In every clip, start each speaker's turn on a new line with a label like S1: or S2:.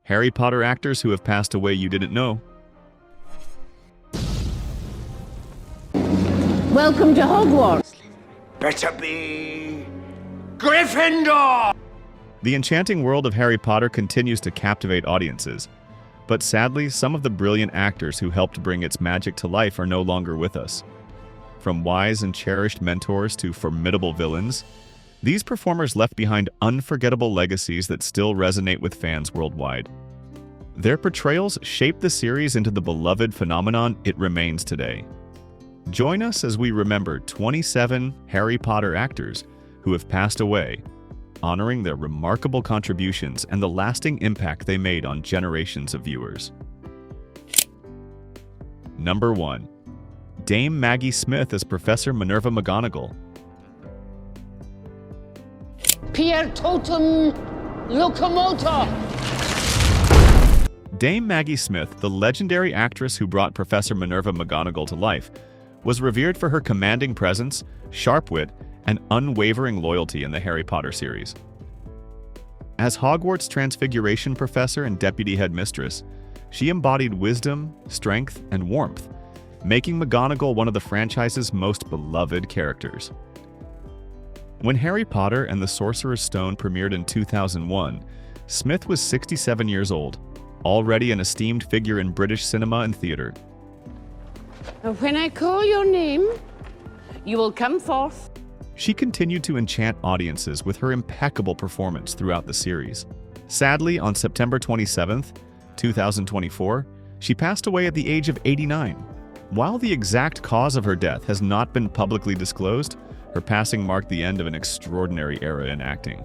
S1: Harry Potter actors who have passed away you didn't know.
S2: Welcome to Hogwarts.
S3: Better be Gryffindor!
S1: The enchanting world of Harry Potter continues to captivate audiences, but sadly, some of the brilliant actors who helped bring its magic to life are no longer with us. From wise and cherished mentors to formidable villains, these performers left behind unforgettable legacies that still resonate with fans worldwide. Their portrayals shaped the series into the beloved phenomenon it remains today. Join us as we remember 27 Harry Potter actors who have passed away, honoring their remarkable contributions and the lasting impact they made on generations of viewers. Number 1. Dame Maggie Smith as Professor Minerva McGonagall.
S2: Pier totum locomotor.
S1: Dame Maggie Smith, the legendary actress who brought Professor Minerva McGonagall to life, was revered for her commanding presence, sharp wit, and unwavering loyalty in the Harry Potter series. As Hogwarts Transfiguration Professor and Deputy Headmistress, she embodied wisdom, strength, and warmth, making McGonagall one of the franchise's most beloved characters. When Harry Potter and the Sorcerer's Stone premiered in 2001, Smith was 67 years old, already an esteemed figure in British cinema and theater.
S2: When I call your name, you will come forth.
S1: She continued to enchant audiences with her impeccable performance throughout the series. Sadly, on September 27, 2024, she passed away at the age of 89. While the exact cause of her death has not been publicly disclosed, her passing marked the end of an extraordinary era in acting.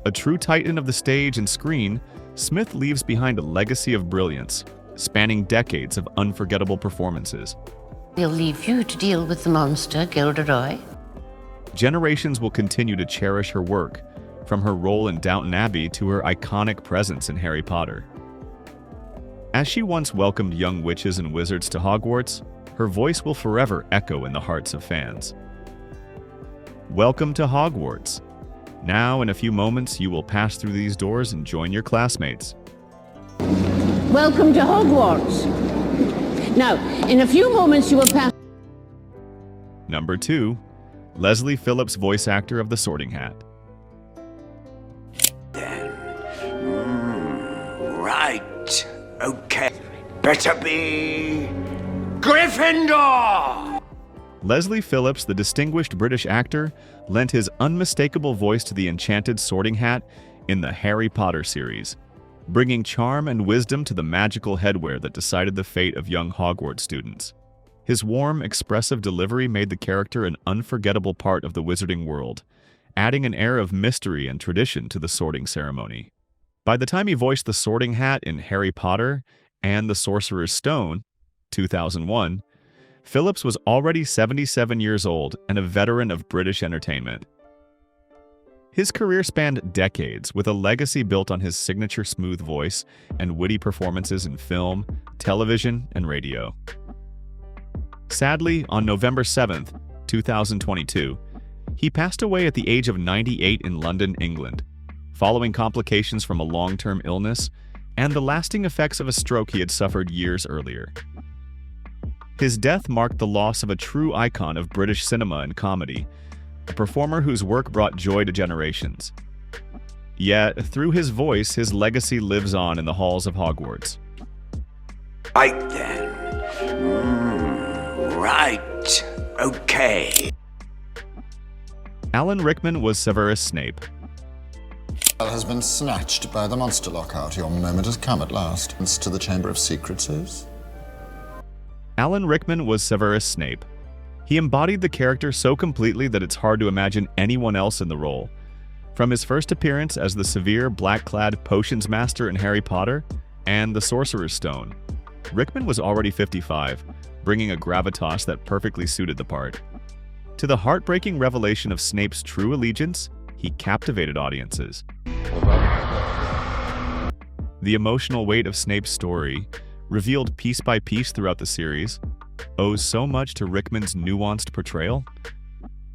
S1: A true titan of the stage and screen, Smith leaves behind a legacy of brilliance, spanning decades of unforgettable performances.
S4: We'll leave you to deal with the monster, Gilderoy.
S1: Generations will continue to cherish her work, from her role in Downton Abbey to her iconic presence in Harry Potter. As she once welcomed young witches and wizards to Hogwarts, her voice will forever echo in the hearts of fans. Welcome to Hogwarts. Now, in a few moments, you will pass through these doors and join your classmates.
S2: Welcome to Hogwarts. Now, in a few moments you will pass.
S1: Number 2. Leslie Phillips, voice actor of the Sorting Hat.
S3: Right. Okay. Better be Gryffindor!
S1: Leslie Phillips, the distinguished British actor, lent his unmistakable voice to the enchanted Sorting Hat in the Harry Potter series, bringing charm and wisdom to the magical headwear that decided the fate of young Hogwarts students. His warm, expressive delivery made the character an unforgettable part of the wizarding world, adding an air of mystery and tradition to the sorting ceremony. By the time he voiced the Sorting Hat in Harry Potter and the Sorcerer's Stone, 2001, Phillips was already 77 years old and a veteran of British entertainment. His career spanned decades, with a legacy built on his signature smooth voice and witty performances in film, television, and radio. Sadly, on November 7, 2022, he passed away at the age of 98 in London, England, following complications from a long-term illness and the lasting effects of a stroke he had suffered years earlier. His death marked the loss of a true icon of British cinema and comedy, a performer whose work brought joy to generations. Yet, through his voice, his legacy lives on in the halls of Hogwarts.
S3: Right then. Right. Okay.
S1: Alan Rickman was Severus Snape.
S5: Has been snatched by the monster lockout. Your moment has come at last. It's to the Chamber of Secrets is.
S1: Alan Rickman was Severus Snape. He embodied the character so completely that it's hard to imagine anyone else in the role. From his first appearance as the severe, black-clad potions master in Harry Potter and the Sorcerer's Stone, Rickman was already 55, bringing a gravitas that perfectly suited the part. To the heartbreaking revelation of Snape's true allegiance, he captivated audiences. The emotional weight of Snape's story, revealed piece by piece throughout the series, owes so much to Rickman's nuanced portrayal.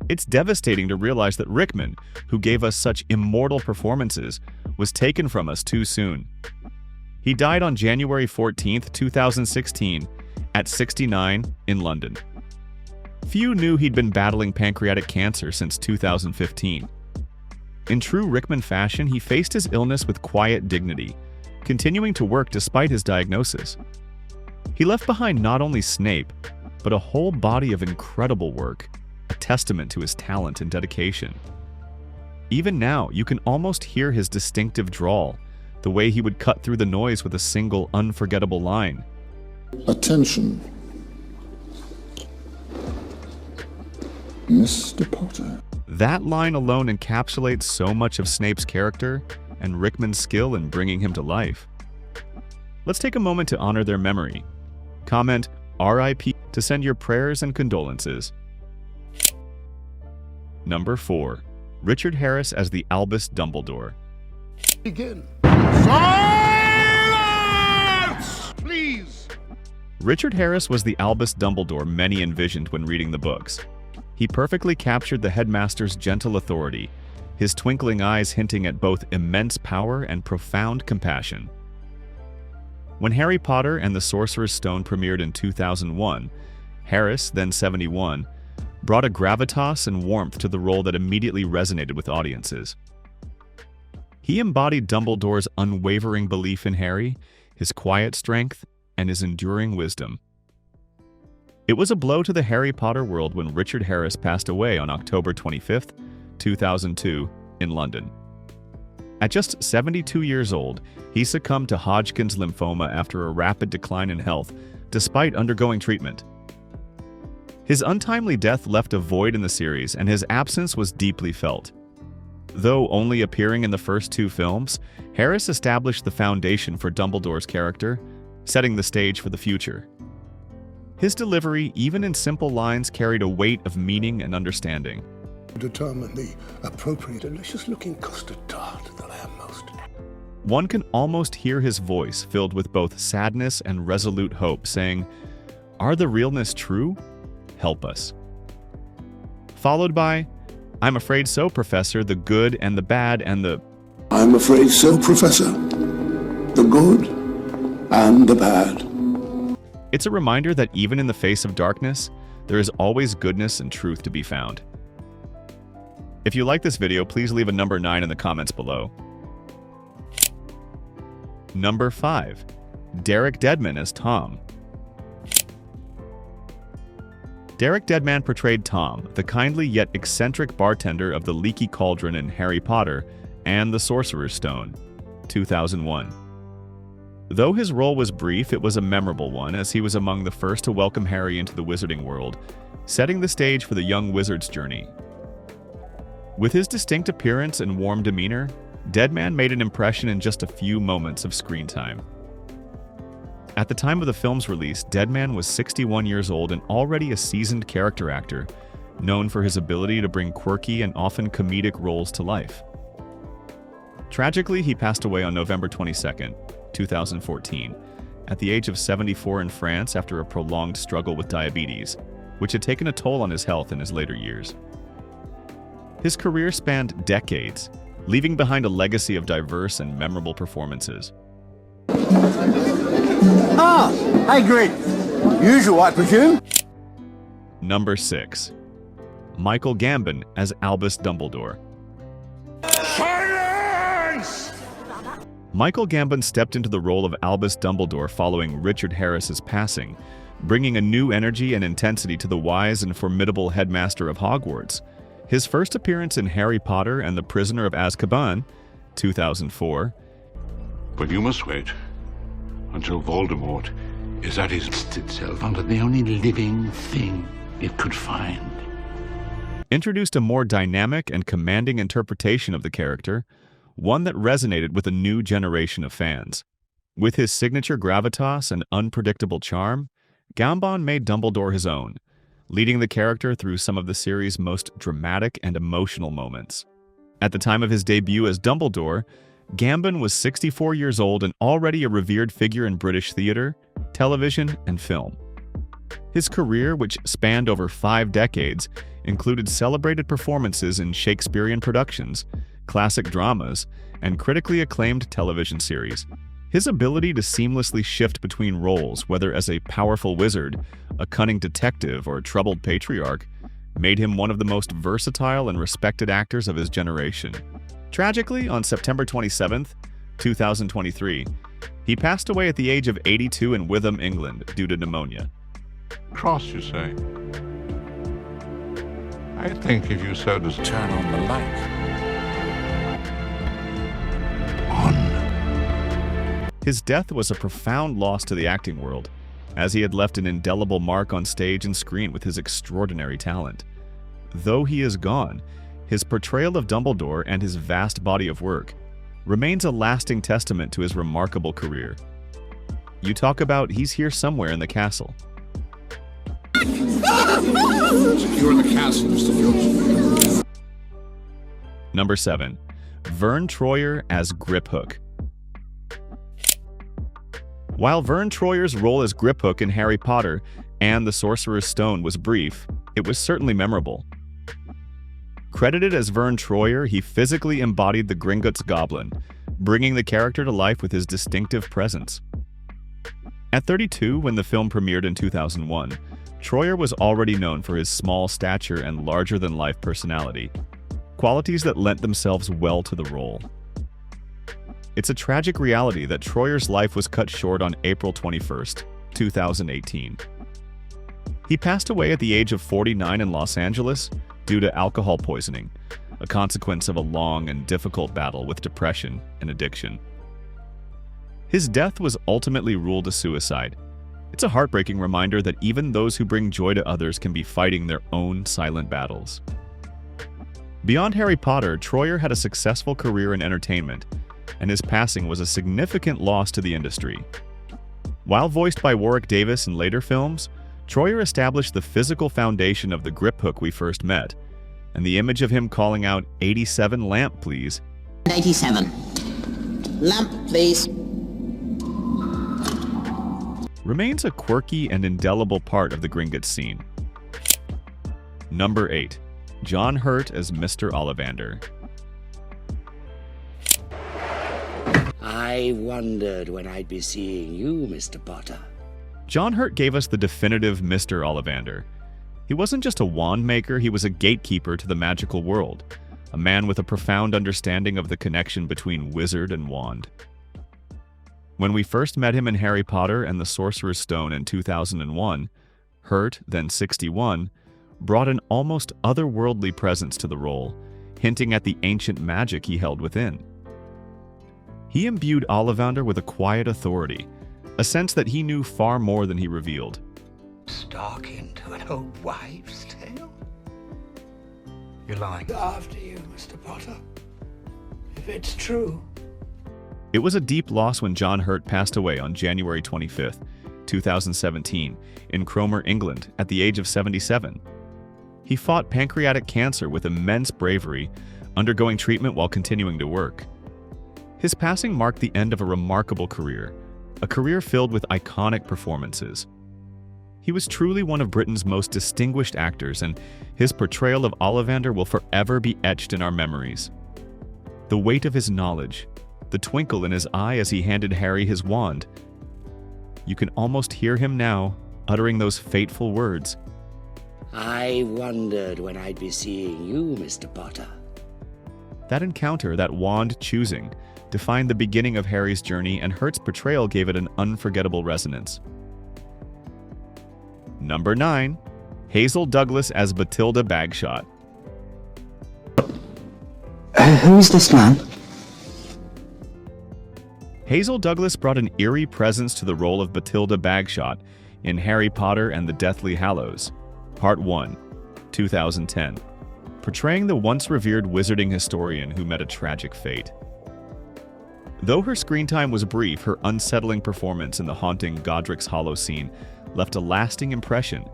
S1: It's devastating to realize that Rickman, who gave us such immortal performances, was taken from us too soon. He died on January 14, 2016, at 69 in London. Few knew he'd been battling pancreatic cancer since 2015. In true Rickman fashion, he faced his illness with quiet dignity, continuing to work despite his diagnosis. He left behind not only Snape, but a whole body of incredible work, a testament to his talent and dedication. Even now, you can almost hear his distinctive drawl, the way he would cut through the noise with a single unforgettable line.
S5: Attention. Mr. Potter.
S1: That line alone encapsulates so much of Snape's character and Rickman's skill in bringing him to life. Let's take a moment to honor their memory. Comment RIP to send your prayers and condolences. Number 4. Richard Harris as the Albus Dumbledore.
S6: Begin. Silence! Please!
S1: Richard Harris was the Albus Dumbledore many envisioned when reading the books. He perfectly captured the headmaster's gentle authority, his twinkling eyes hinting at both immense power and profound compassion. When Harry Potter and the Sorcerer's Stone premiered in 2001, Harris, then 71, brought a gravitas and warmth to the role that immediately resonated with audiences. He embodied Dumbledore's unwavering belief in Harry, his quiet strength, and his enduring wisdom. It was a blow to the Harry Potter world when Richard Harris passed away on October 25, 2002, in London. At just 72 years old, he succumbed to Hodgkin's lymphoma after a rapid decline in health, despite undergoing treatment. His untimely death left a void in the series, and his absence was deeply felt. Though only appearing in the first 2 films, Harris established the foundation for Dumbledore's character, setting the stage for the future. His delivery, even in simple lines, carried a weight of meaning and understanding.
S6: Determine the appropriate delicious-looking custard tart that I am most.
S1: One can almost hear his voice filled with both sadness and resolute hope, saying, "Are the realness true? Help us." Followed by, "I'm afraid so, Professor, the good and the bad and the..."
S6: I'm afraid so, Professor. The good and the bad.
S1: It's a reminder that even in the face of darkness, there is always goodness and truth to be found. If you like this video, please leave a number 9 in the comments below. Number 5. Derek Deadman as Tom. Derek Deadman portrayed Tom, the kindly yet eccentric bartender of the Leaky Cauldron in Harry Potter and the Sorcerer's Stone, 2001. Though his role was brief, it was a memorable one, as he was among the first to welcome Harry into the wizarding world, setting the stage for the young wizard's journey. With his distinct appearance and warm demeanor, Deadman made an impression in just a few moments of screen time. At the time of the film's release, Deadman was 61 years old and already a seasoned character actor, known for his ability to bring quirky and often comedic roles to life. Tragically, he passed away on November 22, 2014, at the age of 74 in France after a prolonged struggle with diabetes, which had taken a toll on his health in his later years. His career spanned decades, leaving behind a legacy of diverse and memorable performances.
S7: Ah, hey Grid. Usual, I presume?
S1: Number 6. Michael Gambon as Albus Dumbledore.
S6: Silence!
S1: Michael Gambon stepped into the role of Albus Dumbledore following Richard Harris's passing, bringing a new energy and intensity to the wise and formidable headmaster of Hogwarts. His first appearance in Harry Potter and the Prisoner of Azkaban, 2004,
S8: But you must wait until Voldemort is at his itself under the only living thing it could find.
S1: introduced a more dynamic and commanding interpretation of the character, one that resonated with a new generation of fans. With his signature gravitas and unpredictable charm, Gambon made Dumbledore his own, leading the character through some of the series' most dramatic and emotional moments. At the time of his debut as Dumbledore, Gambon was 64 years old and already a revered figure in British theatre, television, and film. His career, which spanned over 5 decades, included celebrated performances in Shakespearean productions, classic dramas, and critically acclaimed television series. His ability to seamlessly shift between roles, whether as a powerful wizard, a cunning detective, or a troubled patriarch, made him one of the most versatile and respected actors of his generation. Tragically, on September 27, 2023, he passed away at the age of 82 in Witham, England, due to pneumonia.
S8: Cross, you say? I think if you so desire.
S5: Turn on the light.
S1: His death was a profound loss to the acting world, as he had left an indelible mark on stage and screen with his extraordinary talent. Though he is gone, his portrayal of Dumbledore and his vast body of work remains a lasting testament to his remarkable career. You talk about he's here somewhere in the castle.
S6: Secure the castle, Mr. Filch.
S1: Number 7. Vern Troyer as Griphook. While Vern Troyer's role as Griphook in Harry Potter and the Sorcerer's Stone was brief, it was certainly memorable. Credited as Vern Troyer, he physically embodied the Gringotts Goblin, bringing the character to life with his distinctive presence. At 32, when the film premiered in 2001, Troyer was already known for his small stature and larger-than-life personality, qualities that lent themselves well to the role. It's a tragic reality that Troyer's life was cut short on April 21, 2018. He passed away at the age of 49 in Los Angeles due to alcohol poisoning, a consequence of a long and difficult battle with depression and addiction. His death was ultimately ruled a suicide. It's a heartbreaking reminder that even those who bring joy to others can be fighting their own silent battles. Beyond Harry Potter, Troyer had a successful career in entertainment, and his passing was a significant loss to the industry. While voiced by Warwick Davis in later films, Troyer established the physical foundation of the Griphook we first met, and the image of him calling out 87 lamp, please,
S2: 87. Lamp, please.
S1: remains a quirky and indelible part of the Gringotts scene. Number 8. John Hurt as Mr. Ollivander.
S3: I wondered when I'd be seeing you, Mr. Potter.
S1: John Hurt gave us the definitive Mr. Ollivander. He wasn't just a wand maker, he was a gatekeeper to the magical world, a man with a profound understanding of the connection between wizard and wand. When we first met him in Harry Potter and the Sorcerer's Stone in 2001, Hurt, then 61, brought an almost otherworldly presence to the role, hinting at the ancient magic he held within. He imbued Ollivander with a quiet authority, a sense that he knew far more than he revealed.
S3: Stalk into an old wives' tale?
S9: You're lying.
S6: After you, Mr. Potter. If it's true.
S1: It was a deep loss when John Hurt passed away on January 25, 2017, in Cromer, England, at the age of 77. He fought pancreatic cancer with immense bravery, undergoing treatment while continuing to work. His passing marked the end of a remarkable career, a career filled with iconic performances. He was truly one of Britain's most distinguished actors, and his portrayal of Ollivander will forever be etched in our memories. The weight of his knowledge, the twinkle in his eye as he handed Harry his wand. You can almost hear him now, uttering those fateful words.
S3: I wondered when I'd be seeing you, Mr. Potter.
S1: That encounter, that wand choosing, defined the beginning of Harry's journey, and Hurt's portrayal gave it an unforgettable resonance. Number 9. Hazel Douglas as Bathilda Bagshot.
S2: Who's this man?
S1: Hazel Douglas brought an eerie presence to the role of Bathilda Bagshot in Harry Potter and the Deathly Hallows, Part 1, 2010, portraying the once-revered wizarding historian who met a tragic fate. Though her screen time was brief, her unsettling performance in the haunting Godric's Hollow scene left a lasting impression,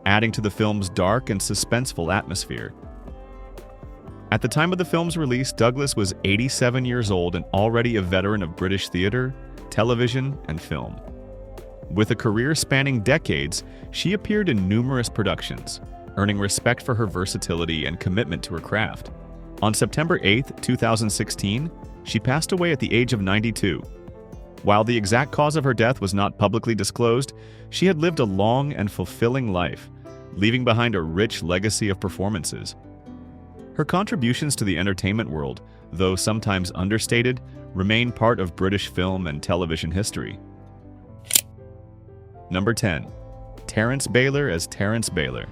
S1: adding to the film's dark and suspenseful atmosphere. At the time of the film's release, Douglas was 87 years old and already a veteran of British theatre, television, and film. With a career spanning decades, she appeared in numerous productions, earning respect for her versatility and commitment to her craft. On September 8, 2016, she passed away at the age of 92. While the exact cause of her death was not publicly disclosed, she had lived a long and fulfilling life, leaving behind a rich legacy of performances. Her contributions to the entertainment world, though sometimes understated, remain part of British film and television history. Number 10. Terence Baylor as Terence Baylor.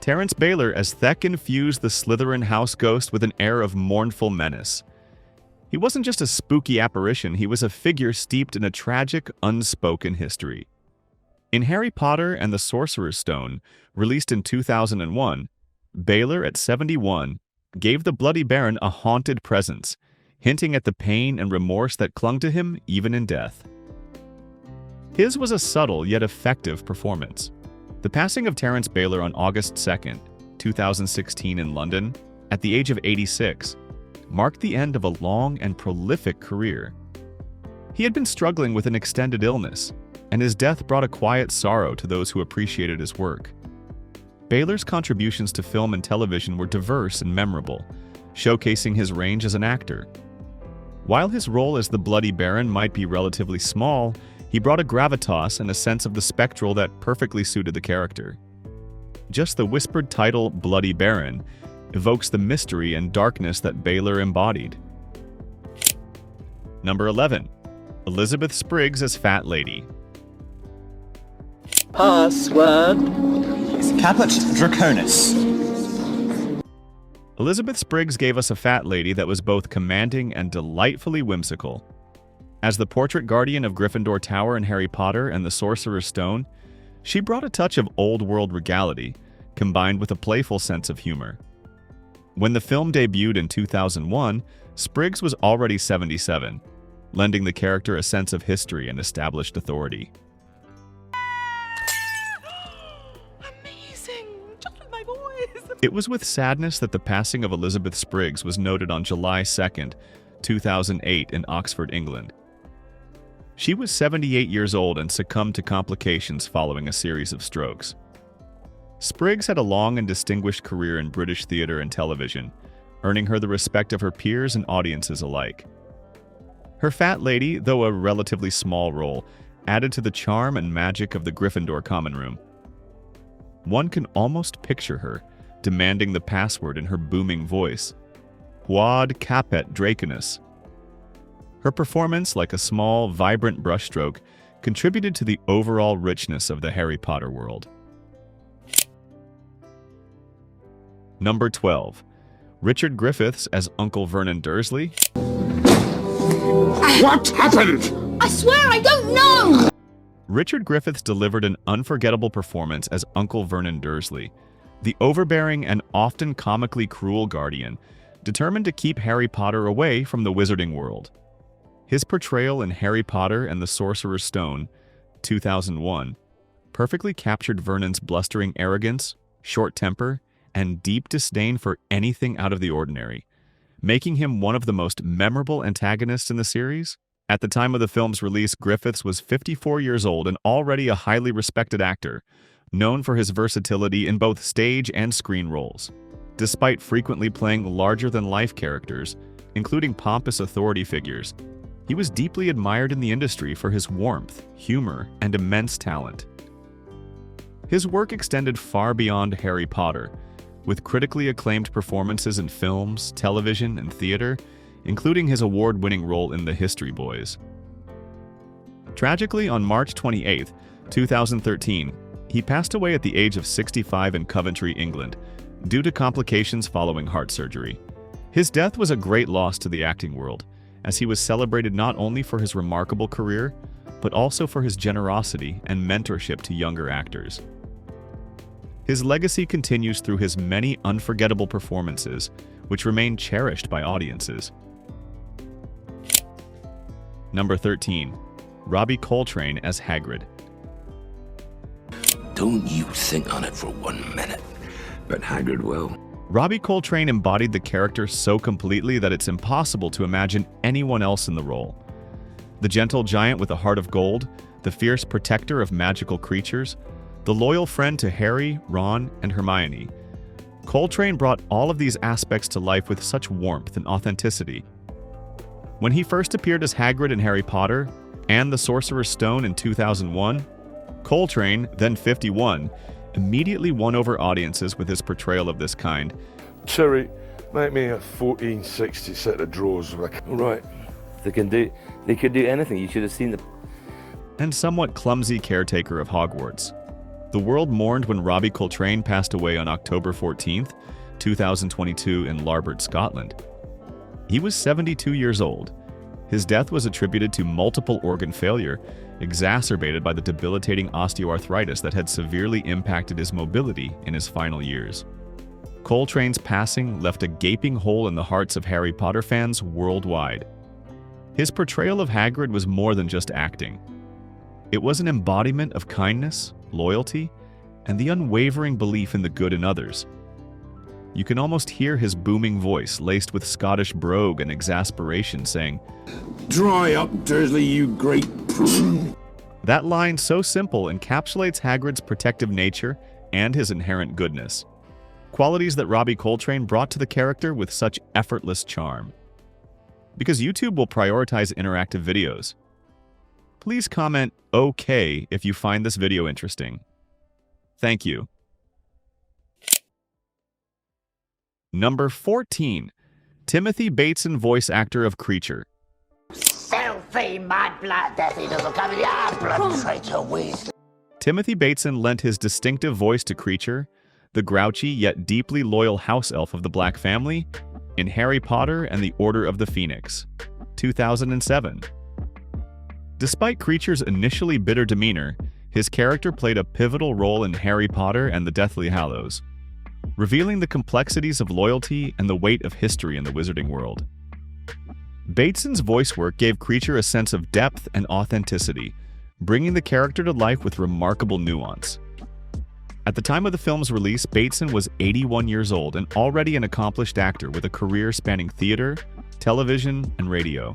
S1: Terence Baylor as Thekin fused the Slytherin house ghost with an air of mournful menace. He wasn't just a spooky apparition, he was a figure steeped in a tragic, unspoken history. In Harry Potter and the Sorcerer's Stone, released in 2001, Baylor, at 71, gave the Bloody Baron a haunted presence, hinting at the pain and remorse that clung to him even in death. His was a subtle yet effective performance. The passing of Terence Baylor on August 2, 2016 in London, at the age of 86, marked the end of a long and prolific career. He had been struggling with an extended illness, and his death brought a quiet sorrow to those who appreciated his work. Baylor's contributions to film and television were diverse and memorable, showcasing his range as an actor. While his role as the Bloody Baron might be relatively small, he brought a gravitas and a sense of the spectral that perfectly suited the character. Just the whispered title Bloody Baron evokes the mystery and darkness that Baylor embodied. Number 11. Elizabeth Spriggs as Fat Lady.
S7: Password. Caput Draconis.
S1: Elizabeth Spriggs gave us a fat lady that was both commanding and delightfully whimsical. As the portrait guardian of Gryffindor Tower in Harry Potter and the Sorcerer's Stone, she brought a touch of old-world regality, combined with a playful sense of humor. When the film debuted in 2001, Spriggs was already 77, lending the character a sense of history and established authority.
S10: Amazing! Just with my voice!
S1: It was with sadness that the passing of Elizabeth Spriggs was noted on July 2, 2008 in Oxford, England. She was 78 years old and succumbed to complications following a series of strokes. Spriggs had a long and distinguished career in British theatre and television, earning her the respect of her peers and audiences alike. Her fat lady, though a relatively small role, added to the charm and magic of the Gryffindor common room. One can almost picture her, demanding the password in her booming voice. Quod capet Draconis. Her performance, like a small, vibrant brushstroke, contributed to the overall richness of the Harry Potter world. Number 12. Richard Griffiths as Uncle Vernon Dursley.
S6: What happened?
S2: I swear I don't know!
S1: Richard Griffiths delivered an unforgettable performance as Uncle Vernon Dursley, the overbearing and often comically cruel guardian, determined to keep Harry Potter away from the wizarding world. His portrayal in Harry Potter and the Sorcerer's Stone, 2001, perfectly captured Vernon's blustering arrogance, short temper, and deep disdain for anything out of the ordinary, making him one of the most memorable antagonists in the series. At the time of the film's release, Griffiths was 54 years old and already a highly respected actor, known for his versatility in both stage and screen roles. Despite frequently playing larger-than-life characters, including pompous authority figures, he was deeply admired in the industry for his warmth, humor, and immense talent. His work extended far beyond Harry Potter, with critically acclaimed performances in films, television, and theater, including his award-winning role in The History Boys. Tragically, on March 28, 2013, he passed away at the age of 65 in Coventry, England, due to complications following heart surgery. His death was a great loss to the acting world, as he was celebrated not only for his remarkable career, but also for his generosity and mentorship to younger actors. His legacy continues through his many unforgettable performances, which remain cherished by audiences. Number 13. Robbie Coltrane as Hagrid.
S3: Don't you think on it for 1 minute, but Hagrid will.
S1: Robbie Coltrane embodied the character so completely that it's impossible to imagine anyone else in the role. The gentle giant with a heart of gold, the fierce protector of magical creatures, the loyal friend to Harry, Ron, and Hermione. Coltrane brought all of these aspects to life with such warmth and authenticity. When he first appeared as Hagrid in Harry Potter and the Sorcerer's Stone in 2001, Coltrane, then 51, immediately won over audiences with his portrayal of this kind.
S11: Terry, make me a 1460 set of drawers. Right.
S12: They could do anything. You should have seen them.
S1: And somewhat clumsy caretaker of Hogwarts. The world mourned when Robbie Coltrane passed away on October 14th, 2022 in Larbert, Scotland. He was 72 years old. His death was attributed to multiple organ failure, exacerbated by the debilitating osteoarthritis that had severely impacted his mobility in his final years. Coltrane's passing left a gaping hole in the hearts of Harry Potter fans worldwide. His portrayal of Hagrid was more than just acting. It was an embodiment of kindness, loyalty, and the unwavering belief in the good in others. You can almost hear his booming voice laced with Scottish brogue and exasperation saying,
S6: "Dry up, Dursley, you great prune."
S1: That line, so simple, encapsulates Hagrid's protective nature and his inherent goodness, qualities that Robbie Coltrane brought to the character with such effortless charm. Because YouTube will prioritize interactive videos, please comment "OK" if you find this video interesting. Thank you. Number 14. Timothy Bateson, voice actor of Creature.
S3: Selfie, mad black death, he doesn't come in the blood traitor Weasley.
S1: Timothy Bateson lent his distinctive voice to Creature, the grouchy yet deeply loyal house elf of the Black family, in Harry Potter and the Order of the Phoenix, 2007. Despite Creature's initially bitter demeanor, his character played a pivotal role in Harry Potter and the Deathly Hallows, revealing the complexities of loyalty and the weight of history in the wizarding world. Bateson's voice work gave Creature a sense of depth and authenticity, bringing the character to life with remarkable nuance. At the time of the film's release, Bateson was 81 years old and already an accomplished actor with a career spanning theater, television, and radio.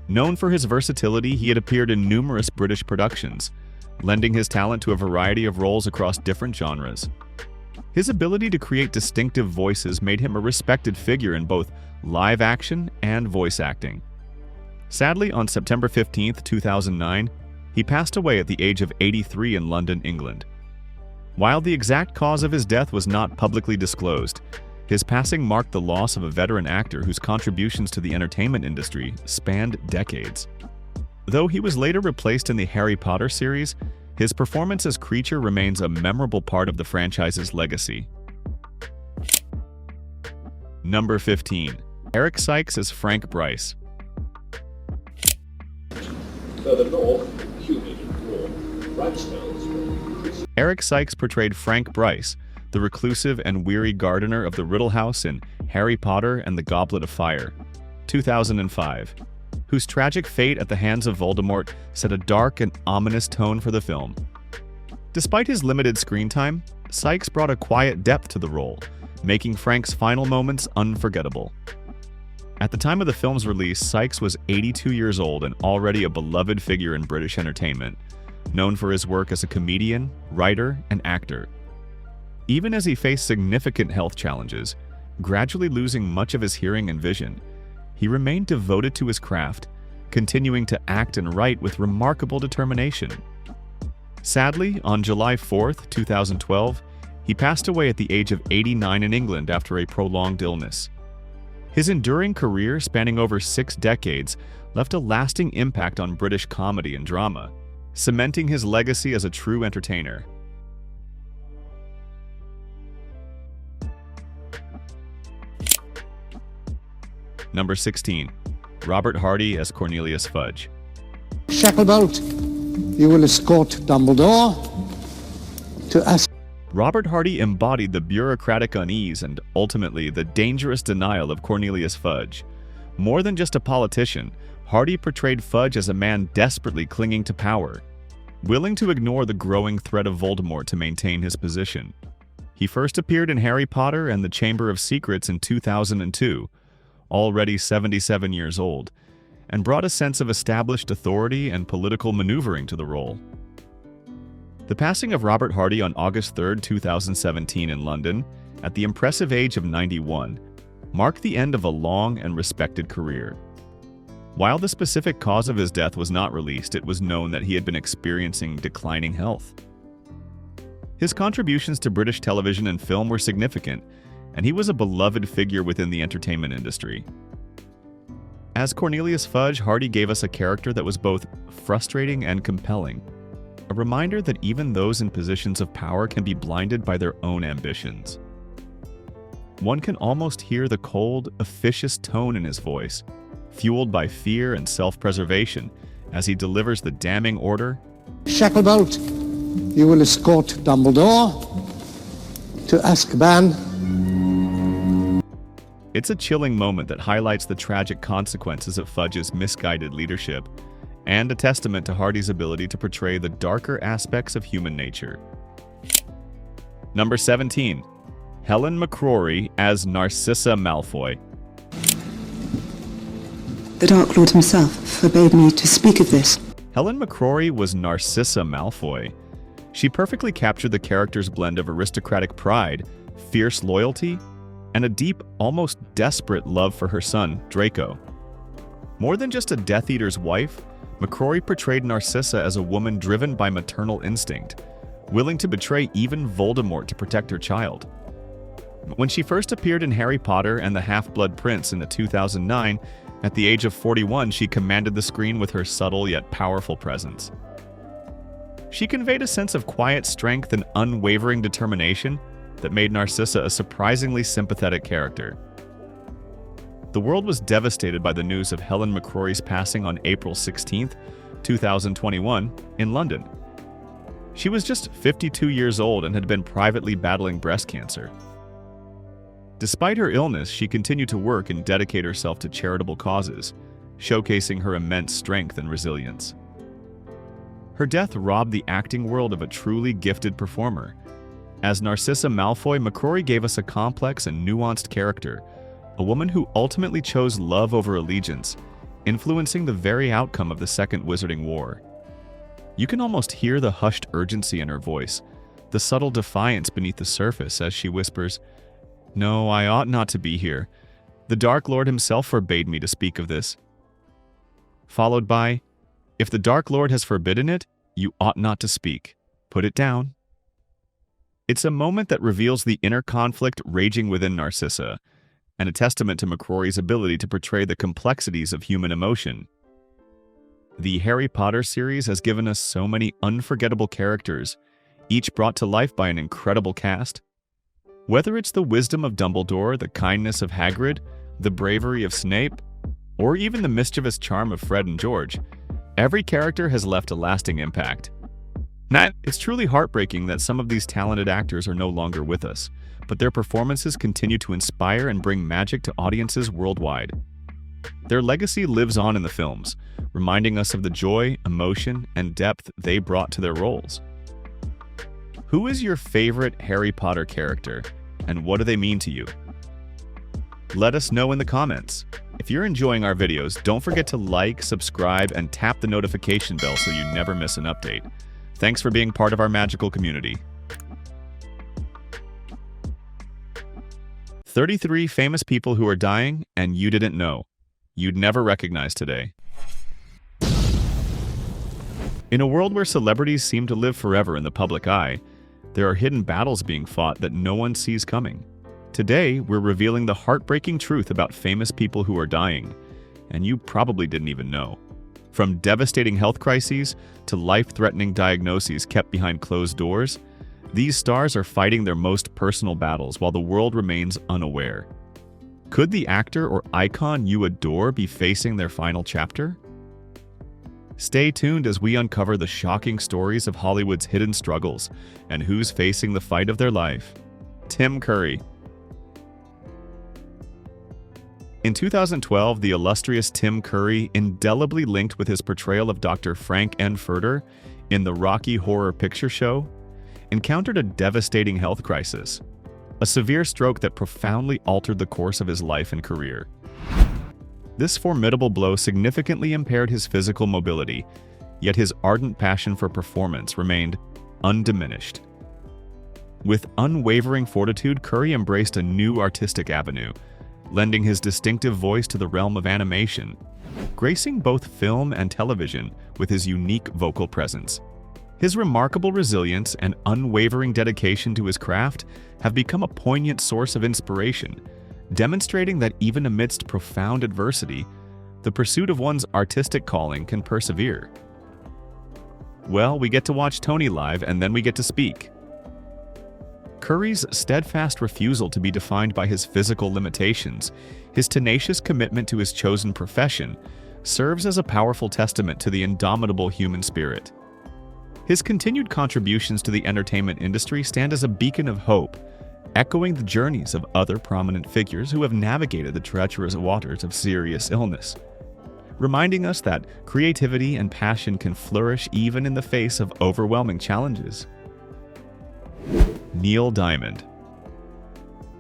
S1: Known for his versatility, he had appeared in numerous British productions, lending his talent to a variety of roles across different genres. His ability to create distinctive voices made him a respected figure in both live action and voice acting. Sadly, on September 15, 2009, he passed away at the age of 83 in London, England. While the exact cause of his death was not publicly disclosed, his passing marked the loss of a veteran actor whose contributions to the entertainment industry spanned decades. Though he was later replaced in the Harry Potter series, his performance as Creature remains a memorable part of the franchise's legacy. Number 15. Eric Sykes as Frank Bryce.
S13: Further north, humid and warm, bright smells.
S1: Eric Sykes portrayed Frank Bryce, the reclusive and weary gardener of the Riddle House in Harry Potter and the Goblet of Fire, 2005, whose tragic fate at the hands of Voldemort set a dark and ominous tone for the film. Despite his limited screen time, Sykes brought a quiet depth to the role, making Frank's final moments unforgettable. At the time of the film's release, Sykes was 82 years old and already a beloved figure in British entertainment, known for his work as a comedian, writer, and actor. Even as he faced significant health challenges, gradually losing much of his hearing and vision, he remained devoted to his craft, continuing to act and write with remarkable determination. Sadly, on July 4, 2012, he passed away at the age of 89 in England after a prolonged illness. His enduring career, spanning over 6 decades, left a lasting impact on British comedy and drama, cementing his legacy as a true entertainer. Number 16. Robert Hardy as Cornelius Fudge.
S14: Shacklebolt, you will escort Dumbledore to us.
S1: Robert Hardy embodied the bureaucratic unease and, ultimately, the dangerous denial of Cornelius Fudge. More than just a politician, Hardy portrayed Fudge as a man desperately clinging to power, willing to ignore the growing threat of Voldemort to maintain his position. He first appeared in Harry Potter and the Chamber of Secrets in 2002, already 77 years old, and brought a sense of established authority and political maneuvering to the role. The passing of Robert Hardy on August 3, 2017 in London, at the impressive age of 91, marked the end of a long and respected career. While the specific cause of his death was not released, it was known that he had been experiencing declining health. His contributions to British television and film were significant, and he was a beloved figure within the entertainment industry. As Cornelius Fudge, Hardy gave us a character that was both frustrating and compelling, a reminder that even those in positions of power can be blinded by their own ambitions. One can almost hear the cold, officious tone in his voice, fueled by fear and self-preservation, as he delivers the damning order,
S14: Shacklebolt, you will escort Dumbledore to Azkaban.
S1: It's a chilling moment that highlights the tragic consequences of Fudge's misguided leadership, and a testament to Hardy's ability to portray the darker aspects of human nature. Number 17. Helen McCrory as Narcissa Malfoy.
S15: The Dark Lord himself forbade me to speak of this.
S1: Helen McCrory was Narcissa Malfoy. She perfectly captured the character's blend of aristocratic pride, fierce loyalty, and a deep, almost desperate love for her son, Draco. More than just a Death Eater's wife, McCrory portrayed Narcissa as a woman driven by maternal instinct, willing to betray even Voldemort to protect her child. When she first appeared in Harry Potter and the Half-Blood Prince in 2009, at the age of 41, she commanded the screen with her subtle yet powerful presence. She conveyed a sense of quiet strength and unwavering determination that made Narcissa a surprisingly sympathetic character. The world was devastated by the news of Helen McCrory's passing on April 16, 2021, in London. She was just 52 years old and had been privately battling breast cancer. Despite her illness, she continued to work and dedicate herself to charitable causes, showcasing her immense strength and resilience. Her death robbed the acting world of a truly gifted performer. As Narcissa Malfoy, McCrory gave us a complex and nuanced character, a woman who ultimately chose love over allegiance, influencing the very outcome of the Second Wizarding War. You can almost hear the hushed urgency in her voice, the subtle defiance beneath the surface as she whispers, "No, I ought not to be here. The Dark Lord himself forbade me to speak of this." Followed by, "If the Dark Lord has forbidden it, you ought not to speak. Put it down." It's a moment that reveals the inner conflict raging within Narcissa, and a testament to McCrory's ability to portray the complexities of human emotion. The Harry Potter series has given us so many unforgettable characters, each brought to life by an incredible cast. Whether it's the wisdom of Dumbledore, the kindness of Hagrid, the bravery of Snape, or even the mischievous charm of Fred and George, every character has left a lasting impact. It's truly heartbreaking that some of these talented actors are no longer with us, but their performances continue to inspire and bring magic to audiences worldwide. Their legacy lives on in the films, reminding us of the joy, emotion, and depth they brought to their roles. Who is your favorite Harry Potter character, and what do they mean to you? Let us know in the comments. If you're enjoying our videos, don't forget to like, subscribe, and tap the notification bell so you never miss an update. Thanks for being part of our magical community. 33 famous people who are dying and you didn't know. You'd never recognize today. In a world where celebrities seem to live forever in the public eye, there are hidden battles being fought that no one sees coming. Today, we're revealing the heartbreaking truth about famous people who are dying, and you probably didn't even know. From devastating health crises to life-threatening diagnoses kept behind closed doors, these stars are fighting their most personal battles while the world remains unaware. Could the actor or icon you adore be facing their final chapter? Stay tuned as we uncover the shocking stories of Hollywood's hidden struggles and who's facing the fight of their life. Tim Curry. In 2012, the illustrious Tim Curry, indelibly linked with his portrayal of Dr. Frank N. Furter in the Rocky Horror Picture Show, encountered a devastating health crisis, a severe stroke that profoundly altered the course of his life and career. This formidable blow significantly impaired his physical mobility, yet his ardent passion for performance remained undiminished. With unwavering fortitude, Curry embraced a new artistic avenue, lending his distinctive voice to the realm of animation, gracing both film and television with his unique vocal presence. His remarkable resilience and unwavering dedication to his craft have become a poignant source of inspiration, demonstrating that even amidst profound adversity, the pursuit of one's artistic calling can persevere. Well, we get to watch Tony live and then we get to speak. Curry's steadfast refusal to be defined by his physical limitations, his tenacious commitment to his chosen profession, serves as a powerful testament to the indomitable human spirit. His continued contributions to the entertainment industry stand as a beacon of hope, echoing the journeys of other prominent figures who have navigated the treacherous waters of serious illness, reminding us that creativity and passion can flourish even in the face of overwhelming challenges. Neil Diamond.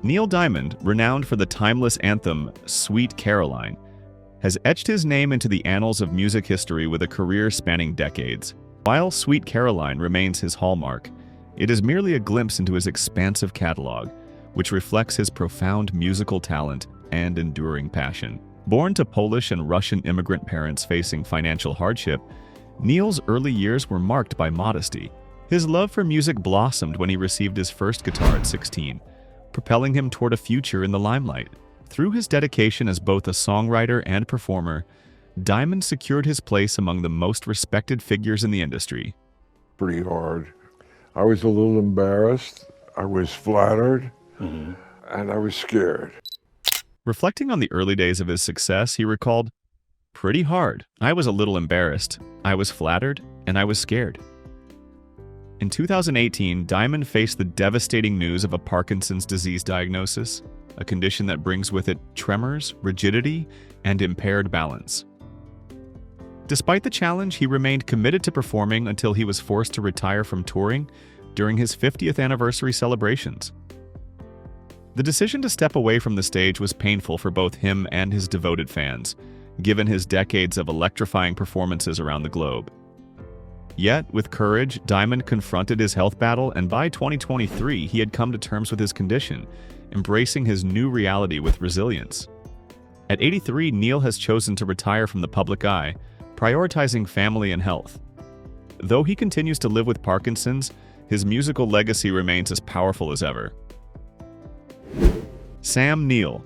S1: Neil Diamond, renowned for the timeless anthem Sweet Caroline, has etched his name into the annals of music history with a career spanning decades. While Sweet Caroline remains his hallmark, it is merely a glimpse into his expansive catalog, which reflects his profound musical talent and enduring passion. Born to Polish and Russian immigrant parents facing financial hardship, Neil's early years were marked by modesty. His love for music blossomed when he received his first guitar at 16, propelling him toward a future in the limelight. Through his dedication as both a songwriter and performer, Diamond secured his place among the most respected figures in the industry.
S11: Pretty hard. I was a little embarrassed, I was flattered, and I was scared.
S1: Reflecting on the early days of his success, he recalled, "Pretty hard. I was a little embarrassed, I was flattered, and I was scared." In 2018, Diamond faced the devastating news of a Parkinson's disease diagnosis, a condition that brings with it tremors, rigidity, and impaired balance. Despite the challenge, he remained committed to performing until he was forced to retire from touring during his 50th anniversary celebrations. The decision to step away from the stage was painful for both him and his devoted fans, given his decades of electrifying performances around the globe. Yet, with courage, Diamond confronted his health battle, and by 2023, he had come to terms with his condition, embracing his new reality with resilience. At 83, Neil has chosen to retire from the public eye, prioritizing family and health. Though he continues to live with Parkinson's, his musical legacy remains as powerful as ever. Sam Neill.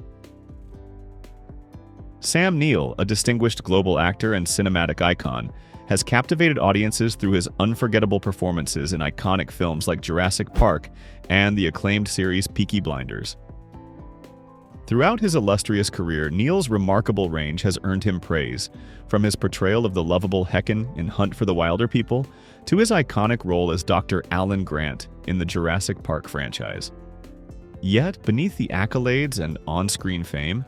S1: Sam Neill, a distinguished global actor and cinematic icon, has captivated audiences through his unforgettable performances in iconic films like Jurassic Park and the acclaimed series Peaky Blinders. Throughout his illustrious career, Neil's remarkable range has earned him praise, from his portrayal of the lovable Hecken in Hunt for the Wilder People to his iconic role as Dr. Alan Grant in the Jurassic Park franchise. Yet, beneath the accolades and on-screen fame,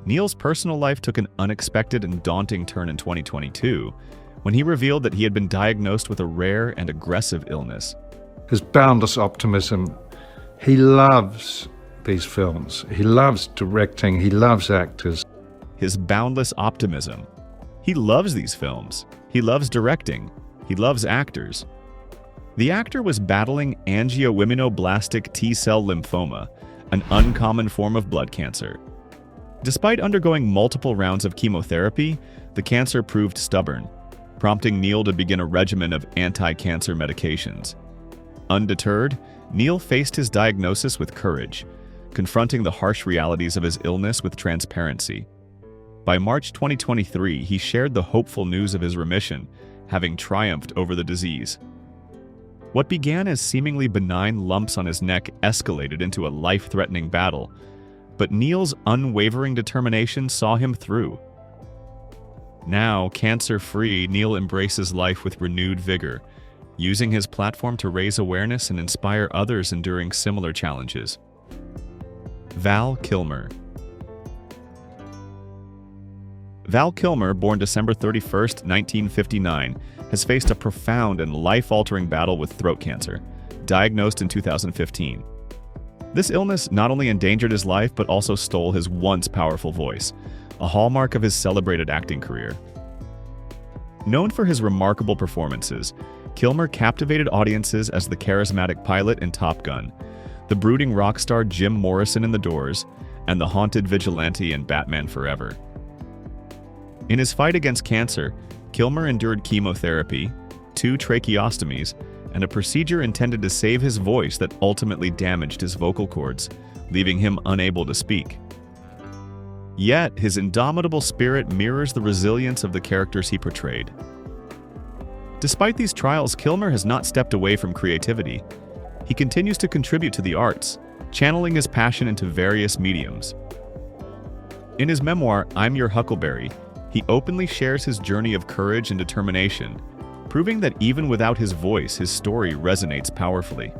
S1: Neil's personal life took an unexpected and daunting turn in 2022, when he revealed that he had been diagnosed with a rare and aggressive illness.
S16: His boundless optimism. He loves these films. He loves directing. He loves actors.
S1: His boundless optimism. He loves these films. He loves directing. He loves actors. The actor was battling angioimmunoblastic T-cell lymphoma, an uncommon form of blood cancer. Despite undergoing multiple rounds of chemotherapy, the cancer proved stubborn, prompting Neil to begin a regimen of anti-cancer medications. Undeterred, Neil faced his diagnosis with courage, confronting the harsh realities of his illness with transparency. By March 2023, he shared the hopeful news of his remission, having triumphed over the disease. What began as seemingly benign lumps on his neck escalated into a life-threatening battle, but Neil's unwavering determination saw him through. Now, cancer-free, Neil embraces life with renewed vigor, using his platform to raise awareness and inspire others enduring similar challenges. Val Kilmer. Val Kilmer, born December 31st, 1959, has faced a profound and life-altering battle with throat cancer, diagnosed in 2015. This illness not only endangered his life but also stole his once powerful voice, a hallmark of his celebrated acting career. Known for his remarkable performances, Kilmer captivated audiences as the charismatic pilot in Top Gun, the brooding rock star Jim Morrison in The Doors, and the haunted vigilante in Batman Forever. In his fight against cancer, Kilmer endured chemotherapy, 2 tracheostomies, and a procedure intended to save his voice that ultimately damaged his vocal cords, leaving him unable to speak. Yet, his indomitable spirit mirrors the resilience of the characters he portrayed. Despite these trials, Kilmer has not stepped away from creativity. He continues to contribute to the arts, channeling his passion into various mediums. In his memoir, I'm Your Huckleberry, he openly shares his journey of courage and determination, proving that even without his voice, his story resonates powerfully.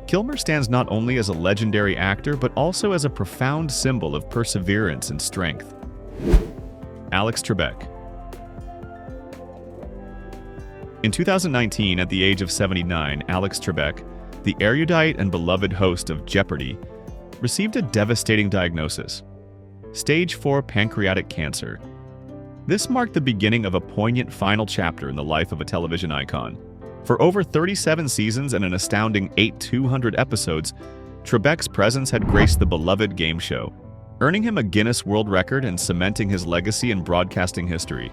S1: Kilmer stands not only as a legendary actor, but also as a profound symbol of perseverance and strength. Alex Trebek. In 2019, at the age of 79, Alex Trebek, the erudite and beloved host of Jeopardy, received a devastating diagnosis: Stage 4 pancreatic cancer. This marked the beginning of a poignant final chapter in the life of a television icon. For over 37 seasons and an astounding 200 episodes, Trebek's presence had graced the beloved game show, earning him a Guinness World Record and cementing his legacy in broadcasting history.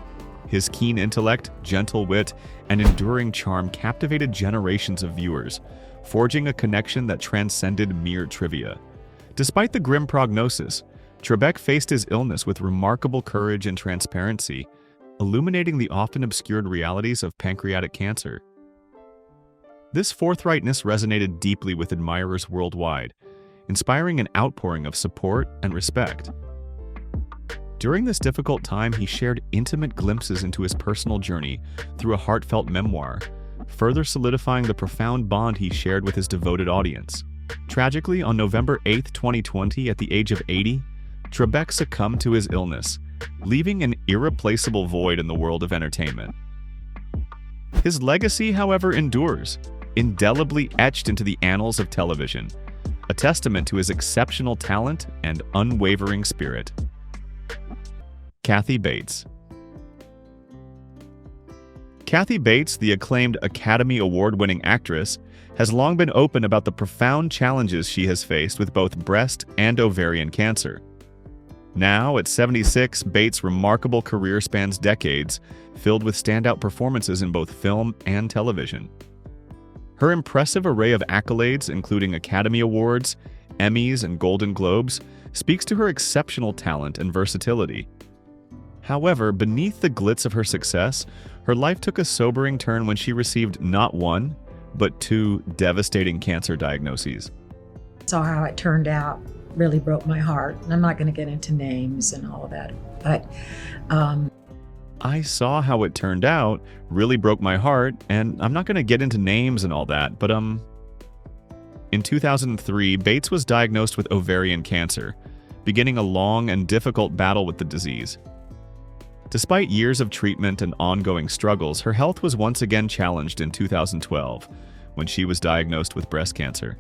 S1: His keen intellect, gentle wit, and enduring charm captivated generations of viewers, forging a connection that transcended mere trivia. Despite the grim prognosis, Trebek faced his illness with remarkable courage and transparency, illuminating the often obscured realities of pancreatic cancer. This forthrightness resonated deeply with admirers worldwide, inspiring an outpouring of support and respect. During this difficult time, he shared intimate glimpses into his personal journey through a heartfelt memoir, further solidifying the profound bond he shared with his devoted audience. Tragically, on November 8, 2020, at the age of 80, Trebek succumbed to his illness, leaving an irreplaceable void in the world of entertainment. His legacy, however, endures, indelibly etched into the annals of television, a testament to his exceptional talent and unwavering spirit. Kathy Bates. Kathy Bates, the acclaimed Academy Award-winning actress, has long been open about the profound challenges she has faced with both breast and ovarian cancer. Now, at 76, Bates' remarkable career spans decades, filled with standout performances in both film and television. Her impressive array of accolades, including Academy Awards, Emmys, and Golden Globes, speaks to her exceptional talent and versatility. However, beneath the glitz of her success, her life took a sobering turn when she received not one, but 2 devastating cancer diagnoses.
S17: Saw how it turned out really broke my heart. And I'm not going to get into names and all of that, but
S1: I saw how it turned out really broke my heart, and I'm not going to get into names and all that, but in 2003, Bates was diagnosed with ovarian cancer, beginning a long and difficult battle with the disease. Despite years of treatment and ongoing struggles, her health was once again challenged in 2012, when she was diagnosed with breast cancer.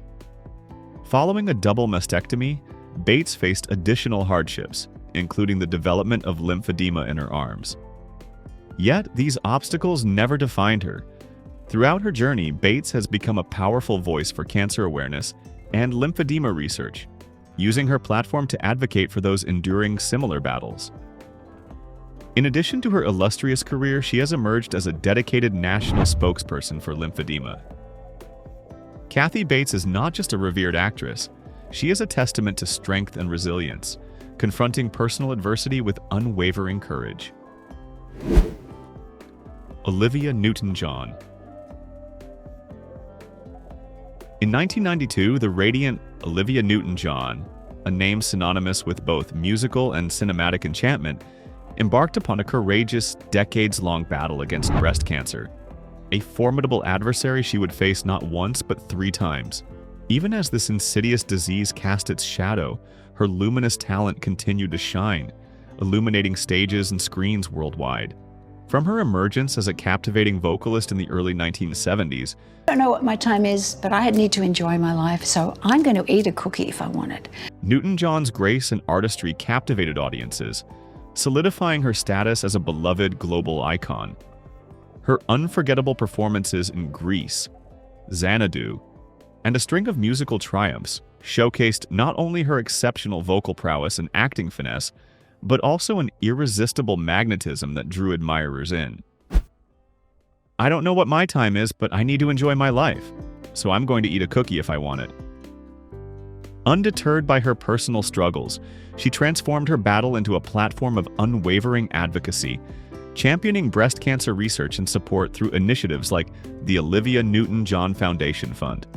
S1: Following a double mastectomy, Bates faced additional hardships, including the development of lymphedema in her arms. Yet, these obstacles never defined her. Throughout her journey, Bates has become a powerful voice for cancer awareness and lymphedema research, using her platform to advocate for those enduring similar battles. In addition to her illustrious career, she has emerged as a dedicated national spokesperson for lymphedema. Kathy Bates is not just a revered actress, she is a testament to strength and resilience, confronting personal adversity with unwavering courage. Olivia Newton-John. In 1992, the radiant Olivia Newton-John, a name synonymous with both musical and cinematic enchantment, embarked upon a courageous, decades-long battle against breast cancer, a formidable adversary she would face not once but 3 times. Even as this insidious disease cast its shadow, her luminous talent continued to shine, illuminating stages and screens worldwide. From her emergence as a captivating vocalist in the early 1970s,
S18: I don't know what my time is, but I need to enjoy my life, so I'm going to eat a cookie if I want it.
S1: Newton-John's grace and artistry captivated audiences, solidifying her status as a beloved global icon. Her unforgettable performances in Grease, Xanadu, and a string of musical triumphs showcased not only her exceptional vocal prowess and acting finesse, but also an irresistible magnetism that drew admirers in. I don't know what my time is, but I need to enjoy my life, so I'm going to eat a cookie if I want it. Undeterred by her personal struggles, she transformed her battle into a platform of unwavering advocacy, championing breast cancer research and support through initiatives like the Olivia Newton-John Foundation Fund.